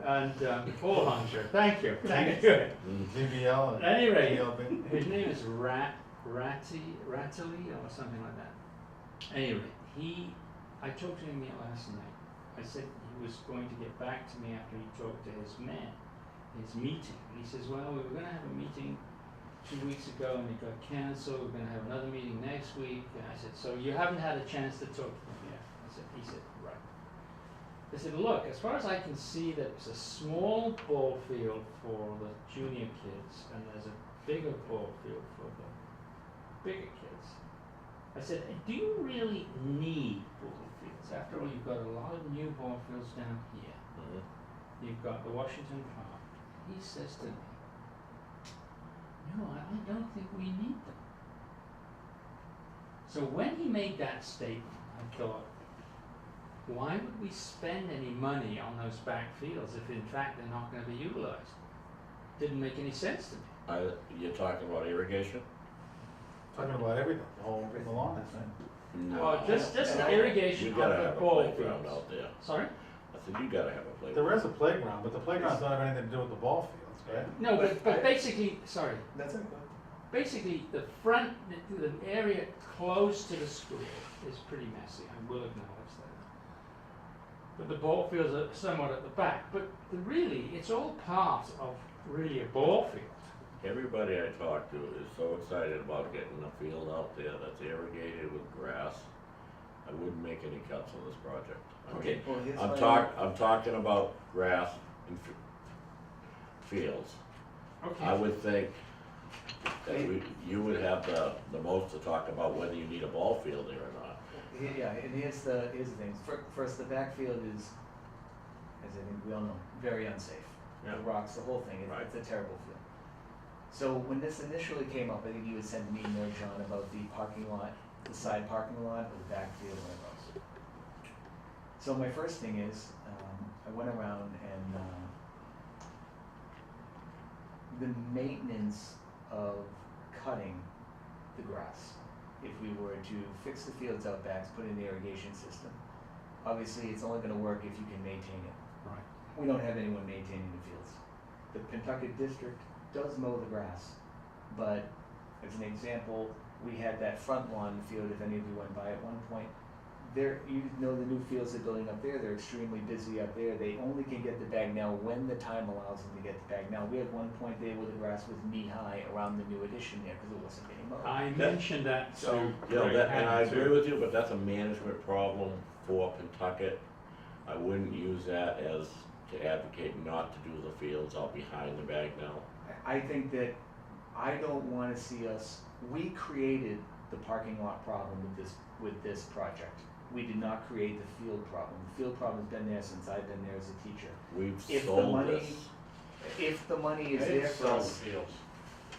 And, ball honcho, thank you. GBL and. At any rate, GBL. his name is Rattly or something like that. Anyway, I talked to him last night. I said he was going to get back to me after he talked to his meeting. And he says, well, we were gonna have a meeting 2 weeks ago and it got canceled, we're gonna have another meeting next week. And I said, so you haven't had a chance to talk to him yet? He said, right. I said, look, as far as I can see, there's a small ball field for the junior kids and there's a bigger ball field for the bigger kids. I said, do you really need ball fields? After all, you've got a lot of new ball fields down here. Mhm. You've got the Washington Park. He says to me, no, I don't think we need them. So when he made that statement, I thought, why would we spend any money on those back fields if in fact they're not going to be utilized? Didn't make any sense to me. You're talking about irrigation? Talking about everything, the whole lawn, I think. No. Well, just the You irrigation of gotta the have a ball playground fields. out there. Sorry? I said, you gotta have a playground. There is a playground, but the playgrounds don't have anything to do with the ball fields, right? No, but basically, sorry, That's it. basically the front, the area close to the school is pretty messy, I will acknowledge that. But the ball fields are somewhat at the back, but really, it's all part of really a ball field. Everybody I talk to is so excited about getting a field out there that's irrigated with grass. I wouldn't make any cuts on this project. I Okay. mean, Well, here's I'm talking about grass and fields. Okay. I would think that you would have the most to talk about whether you need a ball field there or not. Yeah, and here's the thing. First, the backfield is, as I think we all know, very unsafe. Yeah. The rocks, the whole thing, Right. it's a terrible field. So when this initially came up, I think you had sent me an email, John, about the parking lot, the side parking lot, or the backfield, whatever else. So my first thing is, I went around and the maintenance of cutting the grass, if we were to fix the fields out back, put in the irrigation system, obviously it's only gonna work if you can maintain it. Right. We don't have anyone maintaining the fields. The Pentucket district does mow the grass, but as an example, we had that front lawn field, if any of you went by at one point. There, you know the new fields they're building up there, they're extremely busy up there. They only can get the Bagnell when the time allows them to get the Bagnell. We had one point there where the grass was knee-high around the new addition there because it wasn't getting mowed. I mentioned that So- to Yeah, Greg and I Hammond, agree too. with you, but that's a management problem for Pentucket. I wouldn't use that as to advocate not to do the fields out behind the Bagnell. I think that I don't wanna see us, we created the parking lot problem with this project. We did not create the field problem. The field problem's been there since I've been there as a teacher. We've If the sold money- this. If the money I is didn't there for sell the us, fields.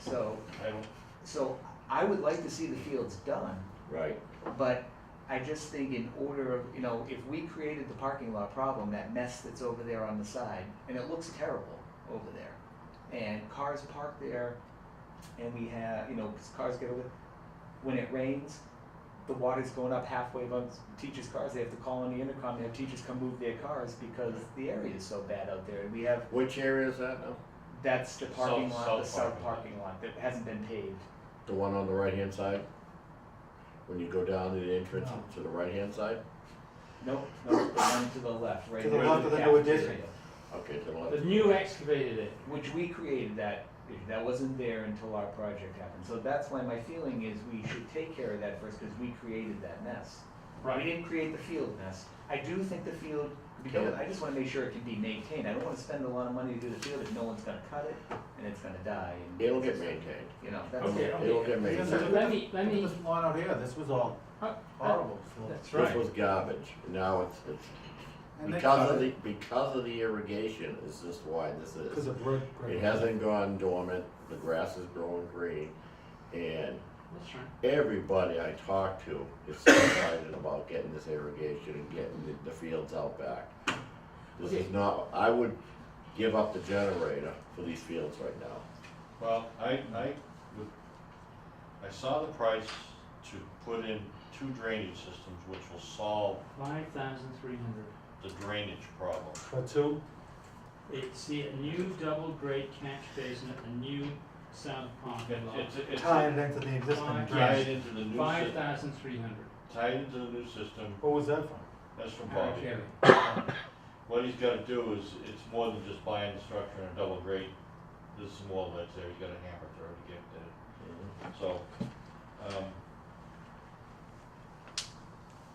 so, I don't, so I would like to see the fields done, Right. but I just think in order of, if we created the parking lot problem, that mess that's over there on the side, and it looks terrible over there, and cars park there, and we have, 'cause cars get over, when it rains, the water's going up halfway above teachers' cars, they have to call on the intercom, and have teachers come move their cars because the area is so bad out there, and we have, Which area is that now? that's the parking South- lot, the south south parking parking lot that hasn't been paved. The one on the right-hand side? When you go down to the entrance No. to the right-hand side? Nope, the one to the left, right To the near left of the new cafeteria. addition. Okay, to the left. The new excavated it. Which we created that wasn't there until our project happened. So that's why my feeling is we should take care of that first, because we created that mess. We didn't create the field mess. I do think the field, because I just wanna make sure it can be maintained. I don't wanna spend a lot of money to do the field if no one's gonna cut it and it's gonna die. And It'll get maintained. That's Okay, it. It'll get Because maintained. let me- look at this lawn out here, this was all horrible. That's This right. was garbage. Now it's And they because cut of it because of the irrigation is just why this Because is. of brick. It hasn't gone dormant, the grass is growing green, And That's right. everybody I talk to is so excited about getting this irrigation and getting the fields out back. This is not, I would give up the generator for these fields right now. Well, I saw the price to put in 2 drainage systems, which will solve 5,300. the drainage problem. For two, It's the new double grade catch basin at the new south parking lot. It's tie it into the existing Fine. tie drainage. it into the new Five system, thousand three hundred. tie it into the new system, What was that from? that's from Bobby. Kelly. What he's gotta do is, it's more than just buying the structure and a double grate, there's some more leads there, he's gotta hammer through to get it. So,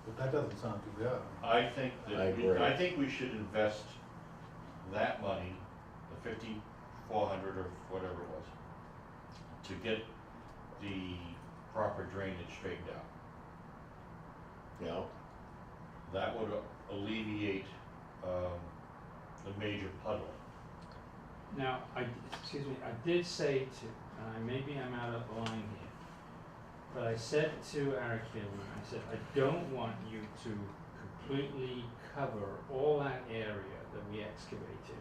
But that doesn't sound too good. I think I that, agree. I think we should invest that money, the 5,400 or whatever it was, to get the proper drainage straightened out. You know, That would alleviate, the major puddle. Now, excuse me, I did say to, maybe I'm out of line here, but I said to Eric Hillman, I said, I don't want you to completely cover all that area that we excavated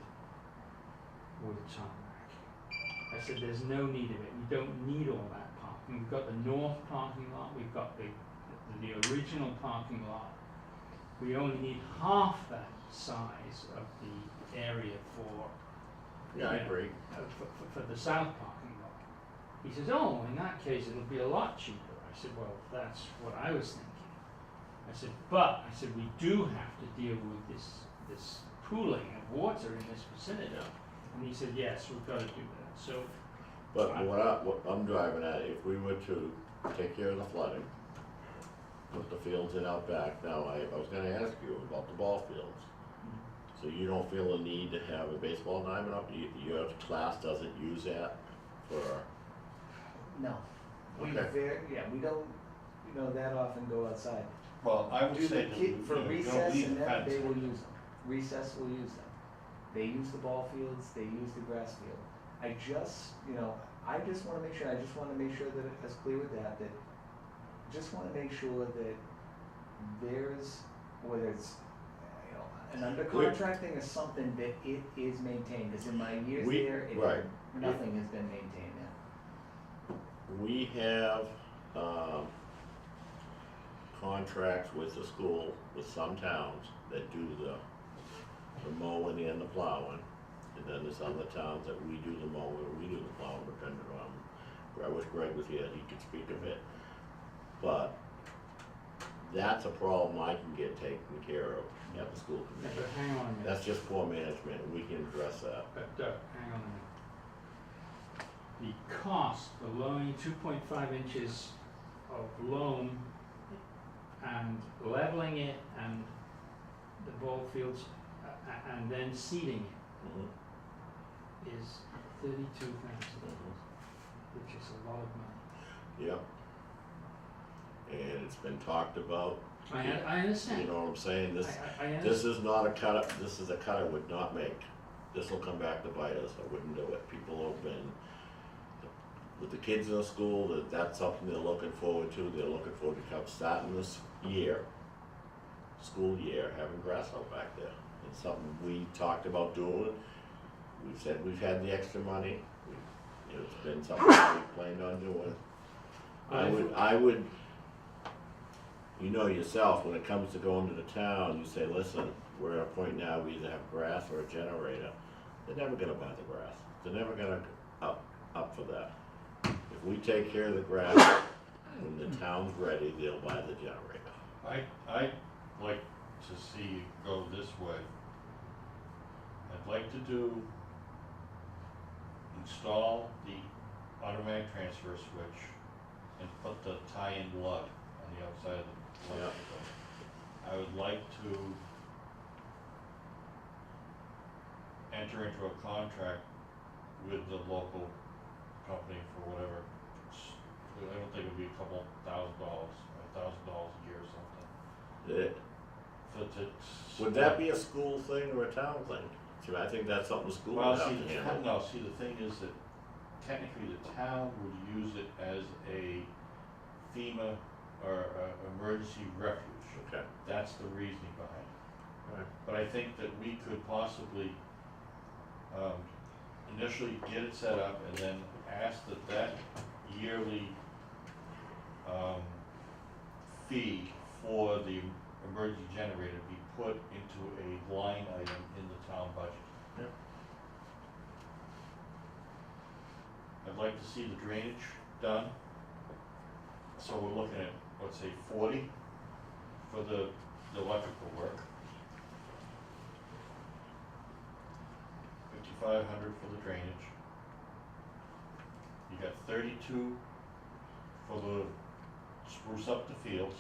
with tarmac. I said, there's no need of it, we don't need all that parking, we've got the north parking lot, we've got the original parking lot. We only need half that size of the area for yeah, I agree. for the south parking lot. He says, oh, in that case, it'll be a lot cheaper. I said, well, that's what I was thinking. I said, but, I said, we do have to deal with this pooling of water in this vicinity. And he said, yes, we've got to do that. So, But what I'm driving at, if we were to take care of the flooding, put the fields in out back, now I was gonna ask you about the ball fields. So you don't feel a need to have a baseball diamond up, your class doesn't use that for, No. We Okay. we don't, that often go outside. Well, I would Do say the that kid, for you don't recess need and the that, fence. they will use them. Recess will use them. They use the ball fields, they use the grass field. I just wanna make sure, that it's clear with that just wanna make sure that there's, whether it's, an under contract thing or something, that it is maintained, cause in my years We- there, right. nothing has been maintained now. we have, contracts with the school, with some towns that do the mowing and the plowing. And then there's other towns that we do the mowing, we do the plowing, depending on, I wish Greg was here, he could speak of it. But that's a problem I can get taken care of at the school but committee. hang on a minute. That's just poor management, and we can address that. But Doug, hang on a minute. The cost of loaning 2.5 inches of loam and leveling it and the ball fields and then seeding Mhm. it is $32,000, which is a lot of money. Yep. And it's been talked about, I you understand. know what I'm saying, I this understand. is not a cut, this is a cut I would not make. This will come back to bite us, I wouldn't do it. People have been, with the kids in the school, that's something they're looking forward to. They're looking forward to come starting this year, school year, having grass out back there. It's something we talked about doing. We've said we've had the extra money. It's been something we planned on doing. I would, you know yourself, when it comes to going to the town, you say, listen, we're at a point now, we either have grass or a generator. They're never gonna buy the grass. They're never gonna up for that. If we take care of the grass, when the town's ready, they'll buy the generator. I'd like to see you go this way. I'd like to install the automatic transfer switch and put the tie-in lug on the outside of the electrical. I would like to enter into a contract with the local company for whatever. I don't think it'd be a couple $1,000, $1,000 a year or something. Would that be a school thing or a town thing? See, I think that's something the school Well, would have see, to handle. the thing is that technically the town would use it as FEMA or emergency refuge. Okay. That's the reasoning behind it. Alright. But I think that we could possibly, initially get it set up and then ask that yearly, fee for the emergency generator be put into a line item in the town budget. Yep. I'd like to see the drainage done. So we're looking at, let's say, 40 for the electrical work. 5,500 for the drainage. You got 32 for the spruce up the fields.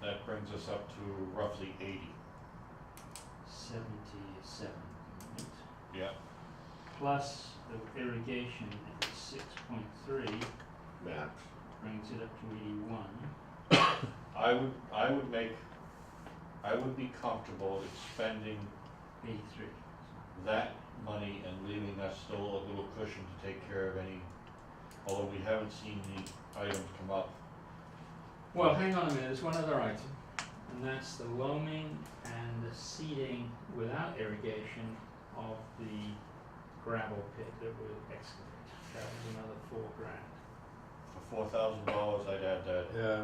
That brings us up to roughly 80. 77, right? Yeah. Plus the irrigation at 6.3 Max. brings it up to 81. I would be comfortable expending 83. that money and leaving us still a little cushion to take care of any, although we haven't seen the items come up. Well, hang on a minute, there's one other item, and that's the loaming and the seeding without irrigation of the gravel pit that we'll excavate. That was another $4,000. For $4,000, I'd add that. Yeah,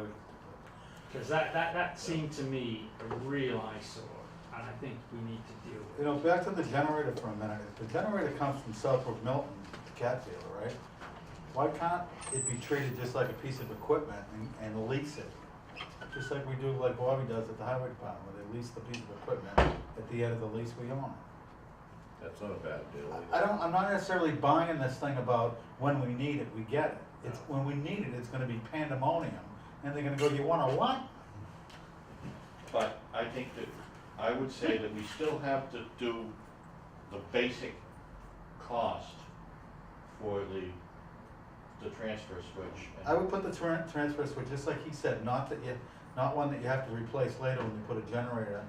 Because that seemed to me a real eyesore, and I think we need to deal with you it. know, back to the generator for a minute. If the generator comes from Southbrook Milton, Catfield, right? Why can't it be treated just like a piece of equipment and lease it? Just like we do, like Bobby does at the highway department, where they lease the piece of equipment, at the end of the lease we own it. That's not a bad deal. I'm not necessarily buying this thing about when we need it, we get it. It's, when we need it, it's gonna be pandemonium, and they're gonna go, you want a what? But I think that, I would say that we still have to do the basic cost for the transfer switch. I would put the transfer switch, just like he said, not one that you have to replace later when you put a generator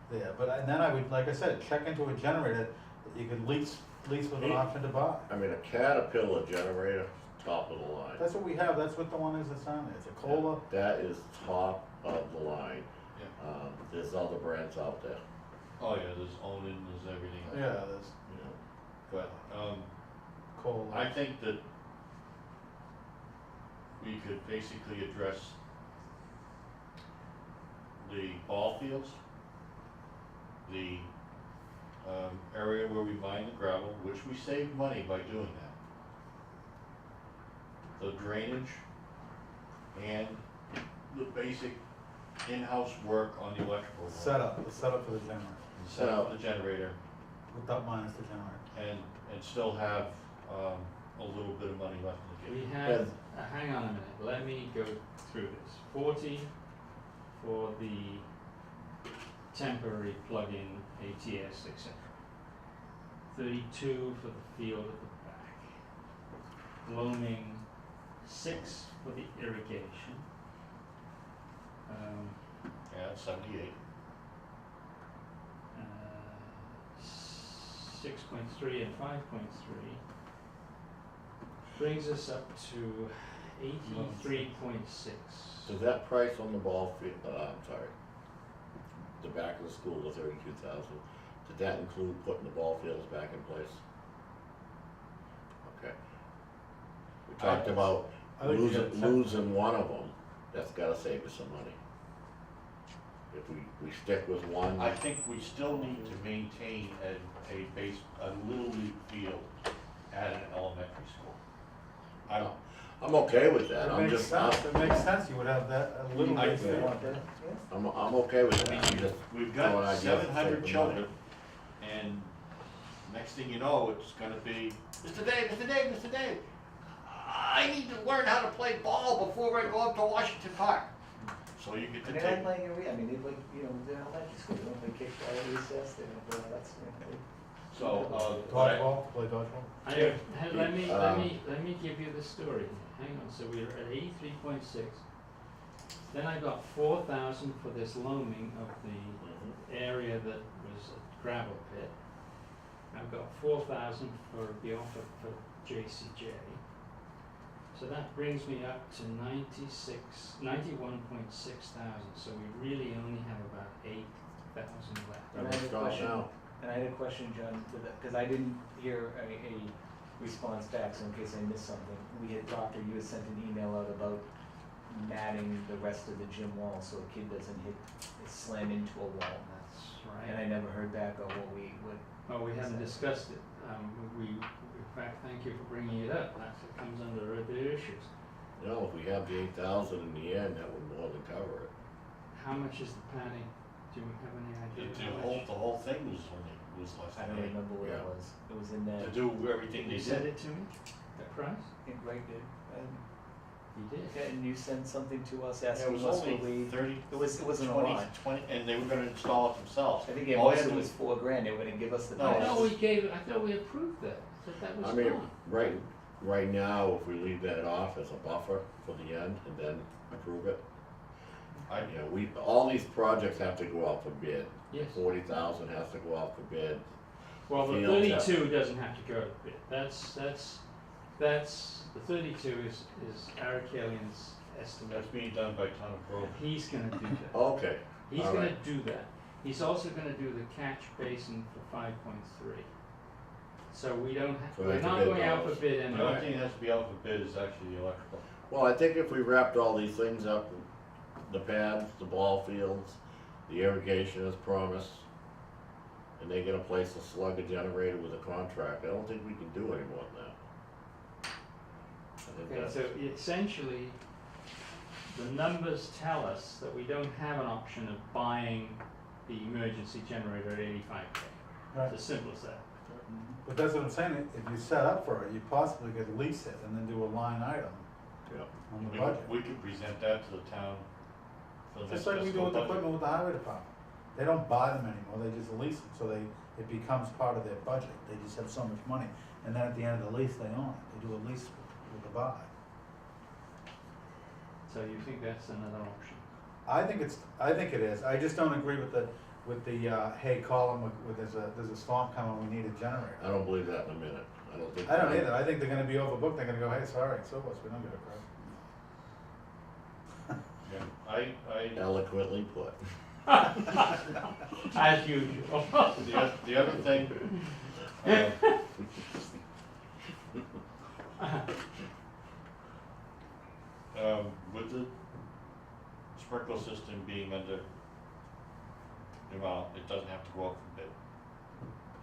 there. And then I would, like I said, check into a generator that you could lease with an option to buy. I mean, a Caterpillar generator, top of the line. That's what we have, that's what the one is that's on there, it's a Kohler. That is top of the line. Yeah. There's other brands out there, Oh yeah, there's Onan, there's everything. Yeah, there's you know. But, Kohler. I think that we could basically address the ball fields, the area where we mine the gravel, which we save money by doing that. The drainage and the basic in-house work on the electrical. work. The setup for the generator, Set up the generator without minus the generator. and still have a little bit of money left in the We kitty. have, hang on a minute, let me go through this. 40 for the temporary plug-in ATS, etc. 32 for the field at the back. Loaming 6 for the irrigation. Yeah, 78. 6.3 and 5.3 brings us up to 83.6. Does that price on the ball field, I'm sorry, the back of the school, the 32,000, did that include putting the ball fields back in place? Okay. We talked about I think you got losing one of them, that's gotta save us some money. If we stick with one. I think we still need to maintain a Little League field at an elementary school. I'm okay with that, It I'm makes just, sense, it makes sense, you would have that, a little I- bit field. I'm okay with that, I'm just We've throwing got ideas to 700 save the children, money. and next thing you know, it's gonna be, Mr. Dave, I need to learn how to play ball before I go up to Washington Park. So you get to And they're take, not playing every, I mean, they play, you know, they're elementary school, they don't play kickball or recess, they don't play, that's, so, but I- Dodgeball, play dodgeball. Let me give you the story. Hang on. So we're at 83.6. Then I got 4,000 for this loaming of the area that was a gravel pit. I've got 4,000 for the offer for JCJ. So So that brings me up to 91.6 thousand, so we really only have about 8,000 left. And I Let's had a go question, now. and I had a question, John, because I didn't hear a response back, so in case I missed something. We had talked, or you had sent an email out about matting the rest of the gym wall so a kid doesn't slam into a wall. That's And right. I never heard back on what we would. Well, we haven't discussed it. In fact, thank you for bringing it up. That comes under other issues. You know, if we have the 8,000 in the end, that would more than cover it. How much is the padding? Do you have any idea? how much? The whole thing was less I than don't eight. remember what it Yeah. was. It was in there. To do everything they You sent did. it to me? That price? I think Greg did. You did. Okay, and you sent something to us Yeah, it asking was us what only we. 30, It wasn't a 20, lot. 20, and they were gonna install it themselves. I think it All most you of had it to was $4,000. They were gonna give us the. No, I price. thought we approved that. That was I mean, fine. right now, if we leave that off as a buffer for the end and then approve it, you know, all these projects have to go out for bid. Yes. 40,000 has to go out for bid. Well, the Fields have- 32 doesn't have to go to bid. That's, the 32 is Eric Killian's estimate. That's being done by Town of Grove. He's gonna do that. Okay, He's all gonna right. do that. He's also gonna do the catch basin for 5.3. So we don't have, So we're that's a not bid going out for dollars. bid The only anyway. thing that has to be out for bid is actually the electrical. Well, I think if we wrapped all these things up, the pads, the ball fields, the irrigation as promised, and they get a place to slug a generator with a contract, I don't think we can do any more than that. I think Okay, that's, so essentially, the numbers tell us that we don't have an option of buying the emergency generator at 85K. Right. It's as simple as that. But that's what I'm saying, if you set up for it, you possibly could lease it and then do a line item yeah. on the budget. We could present that to the town for the next Just like we do fiscal with the budget. equipment with the highway department. They don't buy them anymore, they just lease them, so it becomes part of their budget. They just have so much money, and then at the end of the lease, they own it. They do a lease with a buy. So you think that's another option? I think it is. I just don't agree with the, hey, call them, there's a storm coming, we need a generator. I don't believe that in a minute. I don't think. I don't either. I think they're gonna be overbooked. They're gonna go, hey, sorry, so what's, we don't get a price. Yeah, Eloquently put. As usual. the other thing, with the sprinkler system being under the amount, it doesn't have to go out for bid.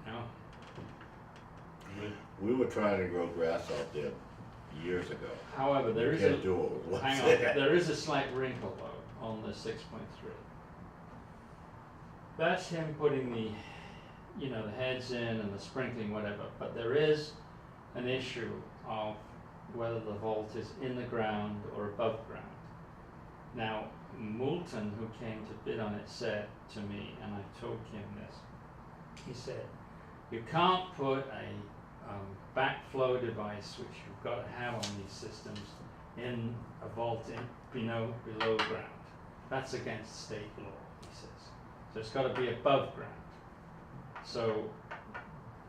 No. We were trying to grow grass out there years ago. However, there You is a, can't do it with what's hang on, there. there is a slight wrinkle though on the 6.3. That's him putting the, the heads in and the sprinkling, whatever, but there is an issue of whether the vault is in the ground or above ground. Now, Moulton, who came to bid on it, said to me, and I told him this, he said, you can't put a backflow device, which you've got to have on these systems, in a vault below ground. That's against state law, he says. So it's got to be above ground. So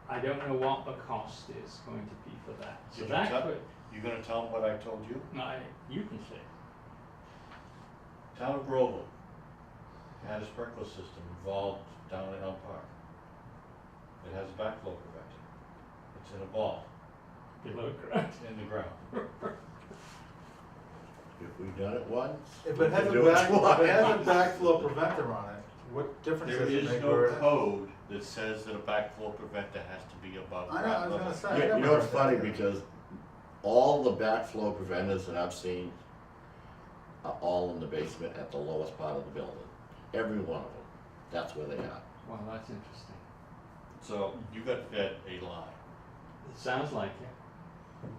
I don't know what the cost is going to be for that. So Did you that tell- could, You gonna tell them what I told you? you can say. Town of Groveland had a sprinkler system involved down in Elm Park. It has a backflow preventer. It's in a vault, Below ground. in the ground. If we've done it once, If we it has can a do it back, if twice. it has a backflow preventer on it, what difference There does it is make no where it is? code that says that a backflow preventer has to be above I know, ground I was level. gonna say. I You never know, it's heard that funny either. because all the backflow preventers that I've seen are all in the basement at the lowest part of the building. Every one of them. That's where they are. Well, that's interesting. So you got fed a lie. It sounds like it.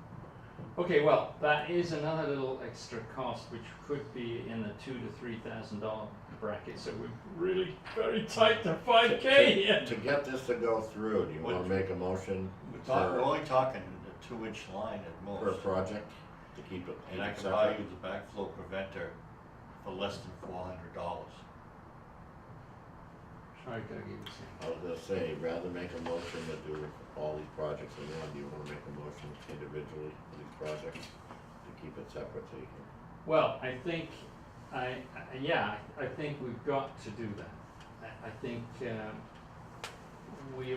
Okay, well, that is another little extra cost, which could be in the $2,000 to $3,000 bracket. So we're really very tight to 5K here. To get this to go through, do you wanna What- make a motion We're only talking a 2-inch line at per most. project to keep it? And I can buy you the backflow preventer for less than $400. Sorry, gotta give you some. I was gonna say, rather make a motion to do all these projects in one, do you wanna make a motion individually for these projects? To keep it separate so you can. Well, I think, I think we've got to do that. I think, we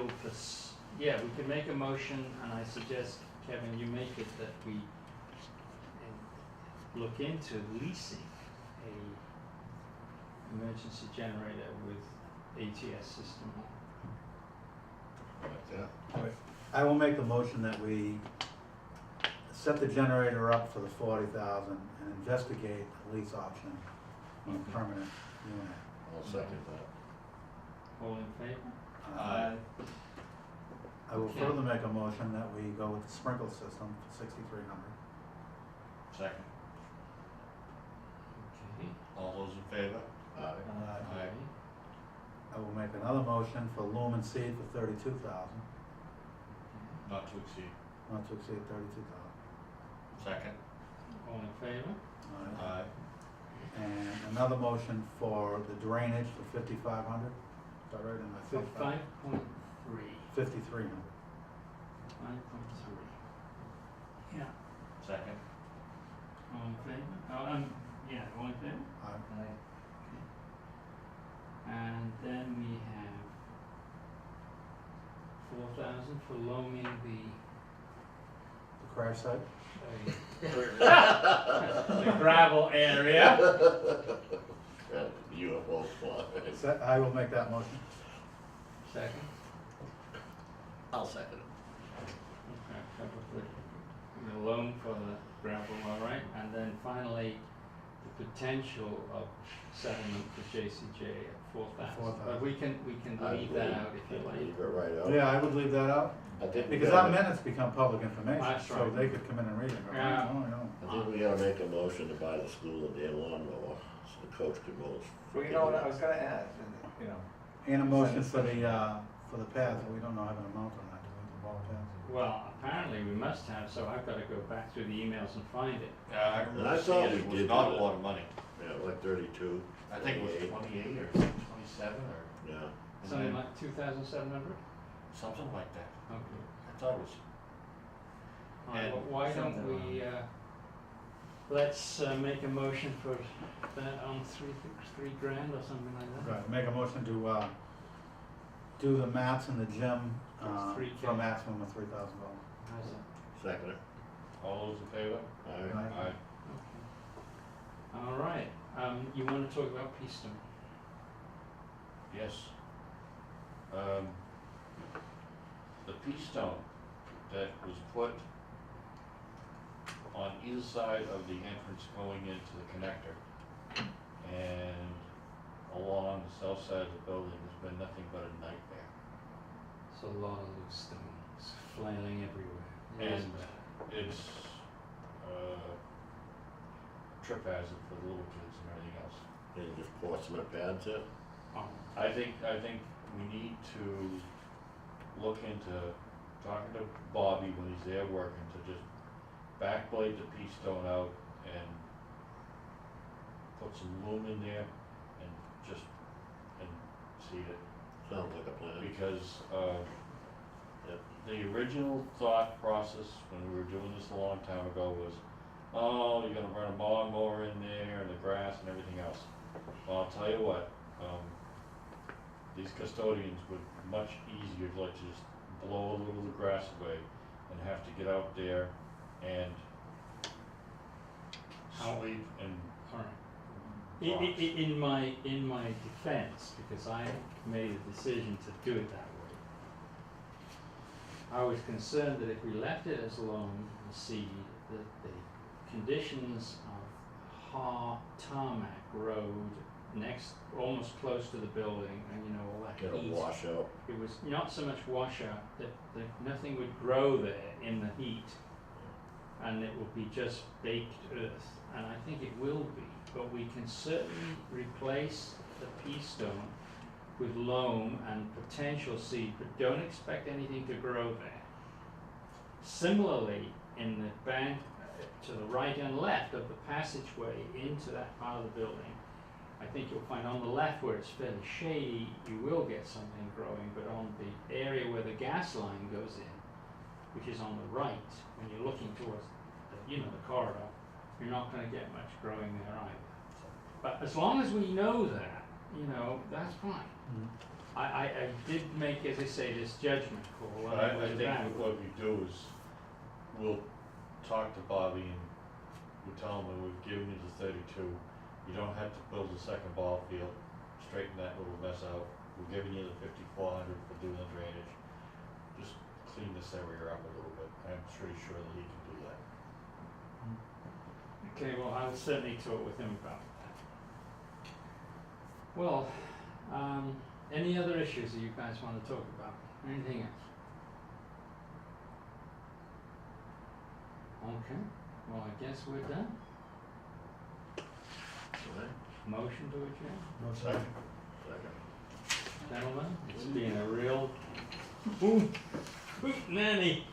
can make a motion, and I suggest, Kevin, you make it that we look into leasing a emergency generator with ATS system on. Like that. Alright, I will make the motion that we set the generator up for the 40,000 and investigate a lease option on a permanent unit. I'll second that. All in favor? Uh, I will Okay. further make a motion that we go with the sprinkler system for 6,300. Second. Okay. All those in favor? Uh, Okay. I will make another motion for lumen seed for 32,000, Not to exceed. not to exceed 32,000. Second. All in favor? Aye. And another motion for the drainage for 5,500. Is that right? Am I 55? 5.3. 5,300. 5.3. Yeah. Second. All in favor? All in favor? Aye. Okay. And then we have 4,000 for loaning the crash site. the gravel area. UFO fly. I will make that motion. Second. I'll second it. Okay, cover the loan for the gravel, all right, and then finally, the potential of settlement for JCJ at 4,000. 4,000. But we can leave that out if you like. Leave it right out. Yeah, I would leave that out, I think we because our gotta, minutes become public information, That's so right. they could come in and read it. Go, Yeah. "Oh, no." I think we gotta make a motion to buy the school a damn lawnmower, so the coach can mow his. Well, you know what, I was gonna add, you know, And a motion for the pads, we don't know have an amount on that, do we, the ball pads? Well, apparently we must have, so I've gotta go back through the emails and find it. Yeah, I And I remember thought seeing it, we it was did not do a that. lot of money. Yeah, like 32. I think it was 28. 28 or 27 or Yeah. and Something then like 2,700? something like that. Okay. I thought it was. All right, And well, why don't something we, let's make a motion for that on three grand or something like that? Right, make a motion to do the mats in the gym It's 3K. for a maximum of $3,000. How's that? Second it. All those in favor? Aye. Right. Aye. Okay. All right, you wanna talk about Peastone? Yes. The pea stone that was put on either side of the entrance going into the connector and along the south side of the building has been nothing but a nightmare. It's a lot of loose stones flailing everywhere. And it's trip hazard for the little kids and everything else. And just pour cement pads in. Oh, I think we need to look into talking to Bobby when he's there working to just backblade the pea stone out and put some loom in there and seed it. Sounds like a plan. Because, Yep. the original thought process when we were doing this a long time ago was, oh, you're gonna run a lawnmower in there and the grass and everything else. Well, I'll tell you what, these custodians would much easier like to just blow a little of the grass away and have to get out there and How- sweep and all right. In my defense, because I made a decision to do it that way, I was concerned that if we left it as loam and seed, that the conditions of tarmac road next, almost close to the building, and all that Get a heat. washout. It was not so much washout, that nothing would grow there in the heat, and it will be just baked earth, and I think it will be, but we can certainly replace the pea stone with loam and potential seed, but don't expect anything to grow there. Similarly, in the bank to the right and left of the passageway into that part of the building, I think you'll find on the left where it's fairly shady, you will get something growing, but on the area where the gas line goes in, which is on the right, when you're looking towards the corridor, you're not gonna get much growing there either. But as long as we know that, you know, that's fine. I did make, as I say, this judgment call. and it I was think valid. what we do is, we'll talk to Bobby and we'll tell him that we've given you the 32. You don't have to build a second ball field, straighten that little mess out. We're giving you the 5,400 for doing the drainage. Just clean this area up a little bit. I'm pretty sure that he can do that. Okay, well, I'll certainly talk with him about that. Well, any other issues that you guys wanna talk about? Anything else? Okay, well, I guess we're done. Motion to adjourn, No Second. gentlemen, it's been a real, boom, nanny.